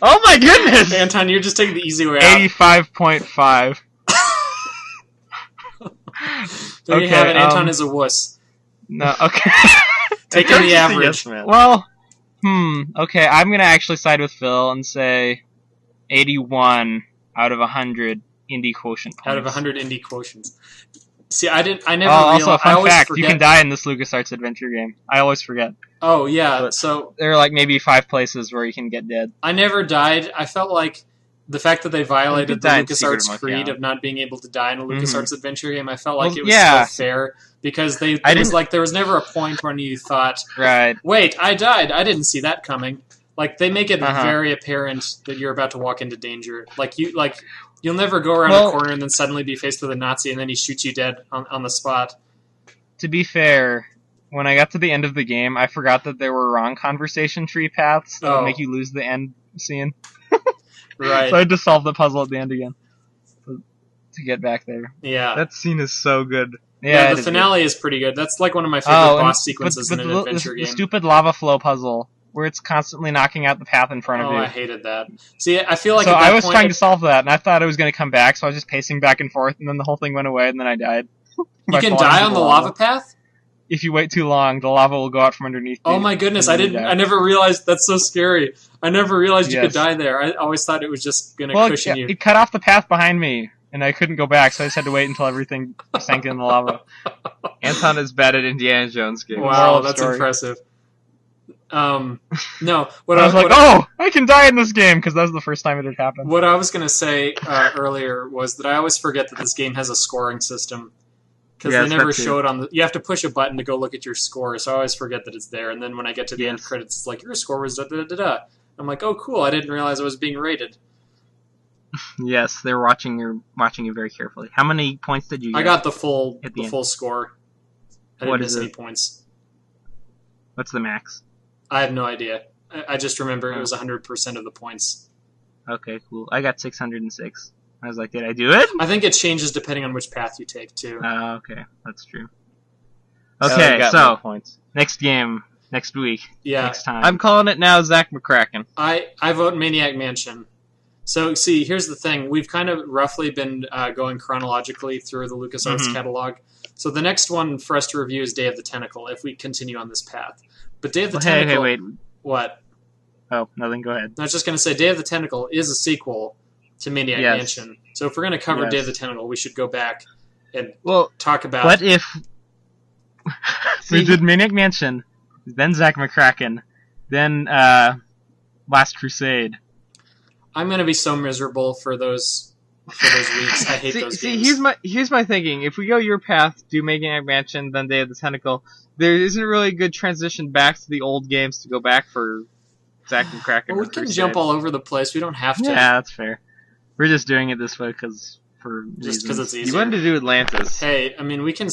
[SPEAKER 2] Oh my goodness!
[SPEAKER 1] Anton, you're just taking the easy way out.
[SPEAKER 5] 85.5.
[SPEAKER 1] There you
[SPEAKER 5] okay,
[SPEAKER 1] have it. Anton is a wuss.
[SPEAKER 5] No, okay.
[SPEAKER 1] Taking the
[SPEAKER 2] Yes,
[SPEAKER 1] average.
[SPEAKER 2] man.
[SPEAKER 5] Well, okay, I'm gonna actually side with Phil and say 81 out of 100 indie quotient points.
[SPEAKER 1] Out of 100 indie quotients. See, I never
[SPEAKER 5] also,
[SPEAKER 1] realized. I
[SPEAKER 5] fun
[SPEAKER 1] always
[SPEAKER 5] fact,
[SPEAKER 1] forget.
[SPEAKER 5] you can die in this LucasArts adventure game. I always forget.
[SPEAKER 1] Oh yeah,
[SPEAKER 5] But-
[SPEAKER 1] so
[SPEAKER 5] There are like maybe 5 places where you can get dead.
[SPEAKER 1] I never died. I felt like the fact that they violated
[SPEAKER 5] could
[SPEAKER 1] the
[SPEAKER 5] die in Secret
[SPEAKER 1] LucasArts
[SPEAKER 5] of
[SPEAKER 1] creed
[SPEAKER 5] Monkey
[SPEAKER 1] of not being able to die in a LucasArts adventure game, I felt like
[SPEAKER 5] Well,
[SPEAKER 1] it was
[SPEAKER 5] yeah.
[SPEAKER 1] still fair because
[SPEAKER 5] I
[SPEAKER 1] it was
[SPEAKER 5] didn't-
[SPEAKER 1] like there was never a point when you thought,
[SPEAKER 5] Right.
[SPEAKER 1] "Wait, I died. I didn't see that coming." Like they make it
[SPEAKER 5] Uh-huh.
[SPEAKER 1] very apparent that you're about to walk into danger. You'll never go around
[SPEAKER 5] Well-
[SPEAKER 1] a corner and then suddenly be faced with a Nazi and then he shoots you dead on the spot.
[SPEAKER 5] To be fair, when I got to the end of the game, I forgot that there were wrong conversation tree paths that
[SPEAKER 1] Oh.
[SPEAKER 5] would make you lose the end scene.
[SPEAKER 1] Right.
[SPEAKER 5] So I had to solve the puzzle at the end again to get back there.
[SPEAKER 1] Yeah.
[SPEAKER 2] That scene is so good.
[SPEAKER 1] Yeah,
[SPEAKER 5] it
[SPEAKER 1] the
[SPEAKER 5] is
[SPEAKER 1] finale is pretty good. That's like one of my
[SPEAKER 5] good.
[SPEAKER 1] favorite
[SPEAKER 5] and-
[SPEAKER 1] boss sequences
[SPEAKER 5] but
[SPEAKER 1] in an
[SPEAKER 5] the,
[SPEAKER 1] adventure
[SPEAKER 5] the
[SPEAKER 1] game.
[SPEAKER 5] stupid lava flow puzzle where it's constantly knocking out the path in front of
[SPEAKER 1] Oh,
[SPEAKER 5] you.
[SPEAKER 1] I hated that. See, I feel like
[SPEAKER 5] so
[SPEAKER 1] at that
[SPEAKER 5] I was
[SPEAKER 1] point,
[SPEAKER 5] trying to solve that, and I thought it was going to come back, so I was just pacing back and forth, and then the whole thing went away, and then I died.
[SPEAKER 1] you
[SPEAKER 5] By
[SPEAKER 1] can
[SPEAKER 5] falling
[SPEAKER 1] die
[SPEAKER 5] into
[SPEAKER 1] on the lava path.
[SPEAKER 5] If you wait too long, the lava will go out from underneath you.
[SPEAKER 1] Oh my goodness!
[SPEAKER 5] and
[SPEAKER 1] I
[SPEAKER 5] then you
[SPEAKER 1] didn't.
[SPEAKER 5] die.
[SPEAKER 1] I never realized. That's so scary. I never realized you could
[SPEAKER 5] Yes.
[SPEAKER 1] die there. I always thought it was just gonna
[SPEAKER 5] Well,
[SPEAKER 1] cushion you.
[SPEAKER 5] it cut off the path behind me, and I couldn't go back, so I just had to wait until everything sank in the lava.
[SPEAKER 2] Anton is bad at Indiana Jones games.
[SPEAKER 1] Wow,
[SPEAKER 5] moral of the
[SPEAKER 1] that's
[SPEAKER 5] story.
[SPEAKER 1] impressive. No, what
[SPEAKER 5] I was like,
[SPEAKER 1] what
[SPEAKER 5] oh, I can die in this game, because that was the first time it had happened.
[SPEAKER 1] what I was gonna say earlier was that I always forget that this game has a scoring system because
[SPEAKER 2] Yes,
[SPEAKER 1] they never
[SPEAKER 2] that too.
[SPEAKER 1] show it on the. You have to push a button to go look at your score, so I always forget that it's there. And then when I get to the end
[SPEAKER 2] Yes.
[SPEAKER 1] credits, it's like your score was da da da da. I'm like, oh cool! I didn't realize I was being rated.
[SPEAKER 5] Yes, they're watching you very carefully. How many points did you get?
[SPEAKER 1] I got the full
[SPEAKER 5] At the end.
[SPEAKER 1] full score. I didn't
[SPEAKER 5] What
[SPEAKER 1] miss
[SPEAKER 5] is
[SPEAKER 1] any
[SPEAKER 5] it?
[SPEAKER 1] points.
[SPEAKER 5] What's the max?
[SPEAKER 1] I have no idea. I just remember it
[SPEAKER 5] Oh.
[SPEAKER 1] was 100% of the points.
[SPEAKER 5] Okay, cool. I got 606. I was like, did I do it?
[SPEAKER 1] I think it changes depending on which path you take too.
[SPEAKER 5] Okay, that's true.
[SPEAKER 2] I
[SPEAKER 5] Okay,
[SPEAKER 2] got
[SPEAKER 5] so
[SPEAKER 2] more points.
[SPEAKER 5] next game, next week,
[SPEAKER 1] Yeah,
[SPEAKER 5] next time.
[SPEAKER 2] I'm calling it now Zach McCracken.
[SPEAKER 1] I vote Maniac Mansion. So, see, here's the thing. We've kind of roughly been going chronologically through the LucasArts catalog. So the next one for us to review is Day of the Tentacle, if we continue on this path. But Day of the Tentacle...
[SPEAKER 5] Hey, wait.
[SPEAKER 1] What?
[SPEAKER 5] Oh, nothing, go ahead.
[SPEAKER 1] I was just going to say, Day of the Tentacle is a sequel to Maniac Mansion. So if we're going to cover Day of the Tentacle, we should go back and talk about...
[SPEAKER 5] What if we did Maniac Mansion, then Zack McCracken, then Last Crusade?
[SPEAKER 1] I'm going to be so miserable for those weeks. I hate those games.
[SPEAKER 2] Here's my thinking. If we go your path, do Maniac Mansion, then Day of the Tentacle, there isn't really a good transition back to the old games to go back for Zack McCracken.
[SPEAKER 1] Well, we can jump all over the place. We don't have to.
[SPEAKER 5] Yeah, that's fair. We're just doing it this way because
[SPEAKER 1] it's easier.
[SPEAKER 2] You wanted to do Atlantis.
[SPEAKER 1] Hey, I mean, we can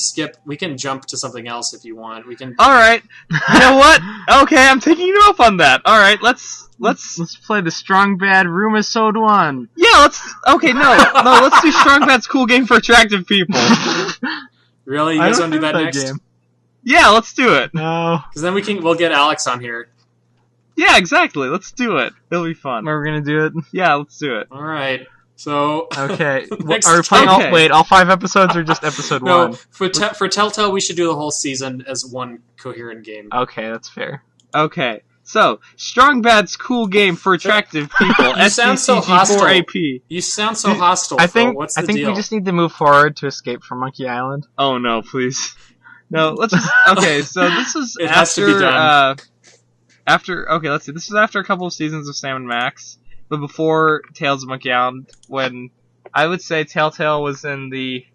[SPEAKER 1] jump to something else if you want. We can.
[SPEAKER 2] All right. You know what? Okay, I'm taking you up on that. All right, let's
[SPEAKER 5] play the Strong Bad Rumisode 1.
[SPEAKER 2] Yeah, let's do Strong Bad's cool game for attractive people.
[SPEAKER 1] Really? You guys want to do that next?
[SPEAKER 5] Game.
[SPEAKER 2] Yeah, let's do it.
[SPEAKER 5] No.
[SPEAKER 1] Because then we'll get Alex on here.
[SPEAKER 2] Yeah, exactly. Let's do it. It'll be fun.
[SPEAKER 5] We're gonna do it.
[SPEAKER 2] Yeah, let's do it.
[SPEAKER 1] All right. So
[SPEAKER 5] okay, are we playing all 5 episodes or just episode 1?
[SPEAKER 1] No, for Telltale, we should do the whole season as one coherent game.
[SPEAKER 5] Okay, that's fair.
[SPEAKER 2] Okay, so Strong Bad's cool game for attractive people.
[SPEAKER 1] You sound so hostile.
[SPEAKER 2] SCCG4AP.
[SPEAKER 1] You sound so hostile.
[SPEAKER 5] I think
[SPEAKER 1] What's the
[SPEAKER 5] I think
[SPEAKER 1] deal?
[SPEAKER 5] we just need to move forward to escape from Monkey Island.
[SPEAKER 2] Oh no, please. No, let's just. Okay, so this is
[SPEAKER 1] It has to be done.
[SPEAKER 2] Let's see. This is after a couple of seasons of Sam and Max, but before Tales of Monkey Island, when I would say Telltale was in the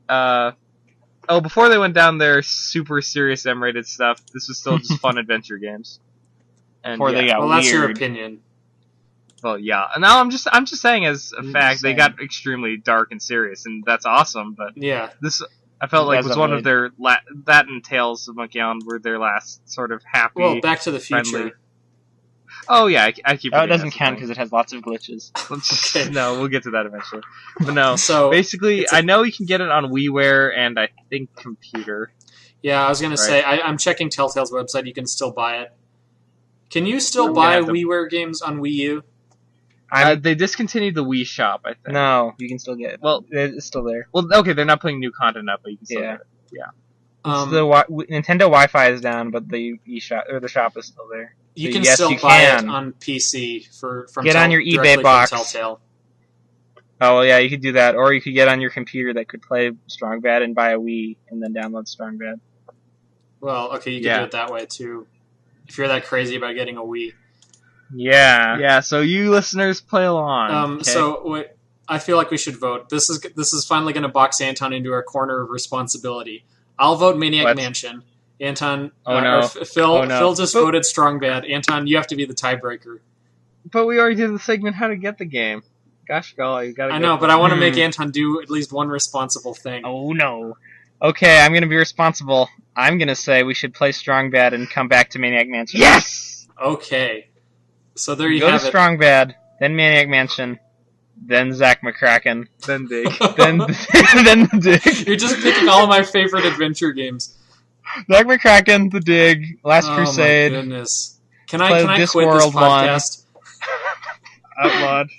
[SPEAKER 2] before they went down their super serious M-rated stuff, this was still just fun adventure games. And
[SPEAKER 5] Before they got weird.
[SPEAKER 1] That's your opinion.
[SPEAKER 2] Well, yeah. Now I'm just saying as a fact they got extremely dark and serious, and that's awesome. But
[SPEAKER 1] yeah,
[SPEAKER 2] this I felt like was one of their that and Tales of Monkey Island were their last sort of happy.
[SPEAKER 1] Well, Back to the Future.
[SPEAKER 2] Friendly. Oh yeah, I keep.
[SPEAKER 5] Oh, it doesn't count because it has lots of glitches.
[SPEAKER 2] Okay. No, we'll get to that eventually. But no,
[SPEAKER 1] so
[SPEAKER 2] basically, I know you can get it on WiiWare and I think computer.
[SPEAKER 1] Yeah, I was gonna say I'm checking Telltale's website. You can still buy it. Can you still buy WiiWare games on Wii U?
[SPEAKER 2] They discontinued the Wii Shop, I think.
[SPEAKER 5] No, you can still get it. Well, it's still there.
[SPEAKER 2] Well, okay, they're not putting new content up, but you can still get it. Yeah.
[SPEAKER 5] Nintendo Wi-Fi is down, but the eShop or the shop is still there.
[SPEAKER 1] You can still buy it on PC from
[SPEAKER 5] on your eBay box.
[SPEAKER 1] Telltale.
[SPEAKER 5] Oh well, yeah, you could do that, or you could get on your computer that could play Strong Bad and buy a Wii and then download Strong Bad.
[SPEAKER 1] Well, okay, you can do it that way too. If you're that crazy about getting a Wii.
[SPEAKER 5] Yeah.
[SPEAKER 2] Yeah, so you listeners play along. Okay?
[SPEAKER 1] So I feel like we should vote. This is finally going to box Anton into our corner of responsibility. I'll vote Maniac Mansion. Anton, Phil just voted Strong Bad. Anton, you have to be the tiebreaker.
[SPEAKER 2] But we already did the segment how to get the game. Gosh golly, you gotta.
[SPEAKER 1] I know, but I want to make Anton do at least one responsible thing.
[SPEAKER 5] Oh no. Okay, I'm gonna be responsible. I'm gonna say we should play Strong Bad and come back to Maniac Mansion.
[SPEAKER 2] Yes.
[SPEAKER 1] Okay. So there you
[SPEAKER 5] go
[SPEAKER 1] have
[SPEAKER 5] to
[SPEAKER 1] it.
[SPEAKER 5] Strong Bad, then Maniac Mansion, then Zack McCracken,
[SPEAKER 2] then Dig,
[SPEAKER 5] then Dig.
[SPEAKER 1] You're just picking all of my favorite adventure games.
[SPEAKER 5] Zack McCracken, The Dig, Last Crusade.
[SPEAKER 1] Oh my goodness! Can I quit this podcast?
[SPEAKER 5] Outlawed.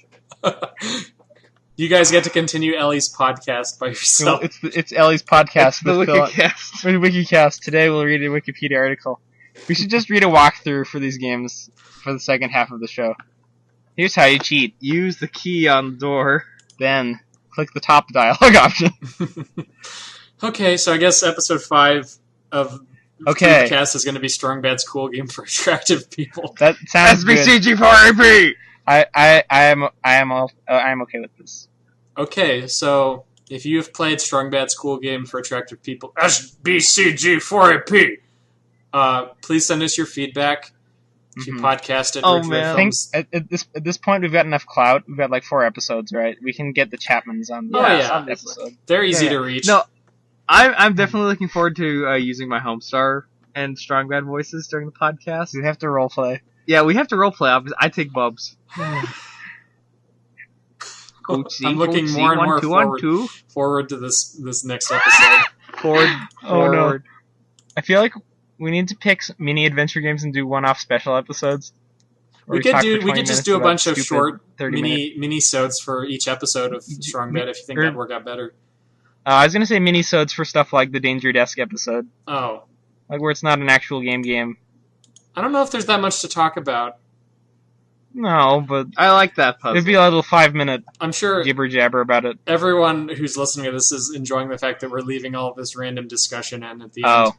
[SPEAKER 1] You guys get to continue Ellie's podcast by yourself.
[SPEAKER 5] It's Ellie's podcast.
[SPEAKER 2] It's the Wikicast.
[SPEAKER 5] Wikicast. Today we'll read a Wikipedia article. We should just read a walkthrough for these games for the second half of the show. Here's how you cheat.
[SPEAKER 2] Use the key on the door.
[SPEAKER 5] Then click the top dialogue option.
[SPEAKER 1] Okay, so I guess episode 5 of Threepcast is going to be Strong Bad's cool game for attractive people.
[SPEAKER 5] That sounds good.
[SPEAKER 2] SBCG4AP!
[SPEAKER 5] I'm okay with this.
[SPEAKER 1] Okay, so if you've played Strong Bad's cool game for attractive people, SBCG4AP, please send us your feedback to podcast at
[SPEAKER 5] I think at this point we've got enough clout. We've got like 4 episodes, right? We can get the Chapmans on the episode.
[SPEAKER 1] They're easy to reach.
[SPEAKER 2] No, I'm definitely looking forward to using my Homestar and Strong Bad voices during the podcast.
[SPEAKER 5] You have to roleplay.
[SPEAKER 2] Yeah, we have to roleplay. I take Bubs.
[SPEAKER 1] I'm looking more and more forward to this next episode.
[SPEAKER 2] Forward.
[SPEAKER 5] No. I feel like we need to pick mini adventure games and do one-off special episodes.
[SPEAKER 2] Where
[SPEAKER 1] We could
[SPEAKER 2] talk for
[SPEAKER 1] do. We
[SPEAKER 2] 20
[SPEAKER 1] could just
[SPEAKER 2] minutes
[SPEAKER 1] do a
[SPEAKER 2] about
[SPEAKER 1] bunch of
[SPEAKER 2] stupid
[SPEAKER 1] short
[SPEAKER 2] 30 minutes.
[SPEAKER 1] mini-sodes for each episode of Strong Bet if you think that'd work out better.
[SPEAKER 2] I was gonna say mini-sodes for stuff like the Danger Desk episode,
[SPEAKER 1] Oh,
[SPEAKER 2] like where it's not an actual game.
[SPEAKER 1] I don't know if there's that much to talk about.
[SPEAKER 2] No, but
[SPEAKER 5] I like that puzzle.
[SPEAKER 2] it'd be a little 5-minute
[SPEAKER 1] I'm sure
[SPEAKER 2] jibber jabber about it.
[SPEAKER 1] everyone who's listening to this is enjoying the fact that we're leaving all of this random discussion in at the
[SPEAKER 2] Oh,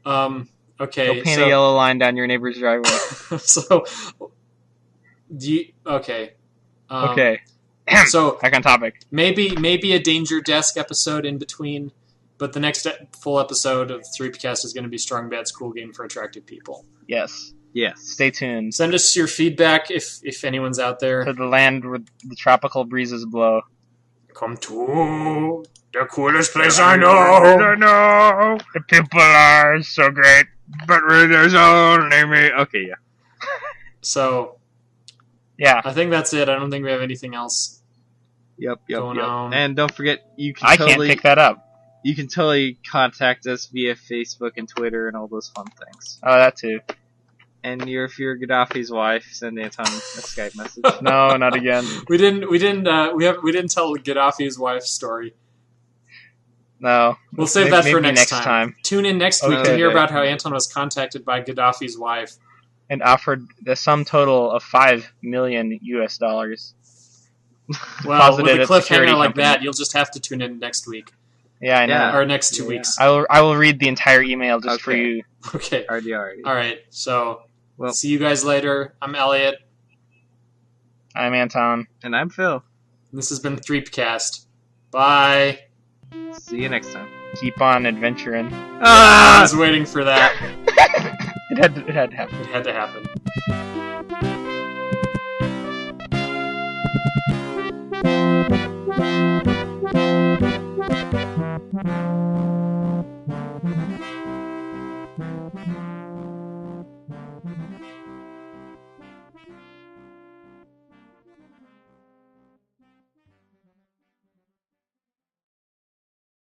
[SPEAKER 1] end. Okay.
[SPEAKER 2] go paint a yellow line down your neighbor's driveway.
[SPEAKER 1] So, do you? Okay.
[SPEAKER 2] Okay,
[SPEAKER 1] So
[SPEAKER 2] back on topic.
[SPEAKER 1] maybe a Danger Desk episode in between, but the next full episode of Threepcast is going to be Strong Bad's Cool Game for Attractive People.
[SPEAKER 2] Yes,
[SPEAKER 5] Yes.
[SPEAKER 2] stay tuned
[SPEAKER 1] Send us your feedback if anyone's out there.
[SPEAKER 2] to the land where the tropical breezes blow.
[SPEAKER 1] Come to the coolest place I know.
[SPEAKER 2] know the people are so great, but there's only me. Okay, yeah,
[SPEAKER 1] So
[SPEAKER 2] yeah.
[SPEAKER 1] I think that's it. I don't think we have anything else
[SPEAKER 5] Yep.
[SPEAKER 1] going on.
[SPEAKER 5] And don't forget, you can
[SPEAKER 2] I
[SPEAKER 5] totally,
[SPEAKER 2] can't pick that up.
[SPEAKER 5] You can totally contact us via Facebook and Twitter and all those fun things.
[SPEAKER 2] Oh, that too.
[SPEAKER 5] And if you're Gaddafi's wife, send Anton a Skype message.
[SPEAKER 2] No, not again.
[SPEAKER 1] We didn't tell Gaddafi's wife's story.
[SPEAKER 2] No.
[SPEAKER 1] We'll save
[SPEAKER 2] Maybe-
[SPEAKER 1] that for
[SPEAKER 2] maybe
[SPEAKER 1] next time. Tune in next week to
[SPEAKER 2] Okay.
[SPEAKER 1] hear about how Anton was contacted by Gaddafi's wife.
[SPEAKER 2] And offered the sum total of $5 million US.
[SPEAKER 1] Well,
[SPEAKER 2] Deposited
[SPEAKER 1] with a
[SPEAKER 2] at security
[SPEAKER 1] cliffhanger like
[SPEAKER 2] company.
[SPEAKER 1] that, you'll just have to tune in next week
[SPEAKER 2] Yeah, I know.
[SPEAKER 5] Yeah.
[SPEAKER 1] or next 2
[SPEAKER 5] Yeah.
[SPEAKER 1] weeks.
[SPEAKER 2] I will read the entire email just for
[SPEAKER 5] Okay.
[SPEAKER 2] you.
[SPEAKER 1] Okay.
[SPEAKER 5] Already.
[SPEAKER 1] All right. So,
[SPEAKER 5] Well-
[SPEAKER 1] see you guys later. I'm Elliot.
[SPEAKER 2] I'm Anton.
[SPEAKER 5] And I'm Phil.
[SPEAKER 1] This has been Threepcast. Bye.
[SPEAKER 5] See you next time.
[SPEAKER 2] Keep on adventuring.
[SPEAKER 1] I was waiting for that.
[SPEAKER 2] It had to happen.
[SPEAKER 1] It had to happen.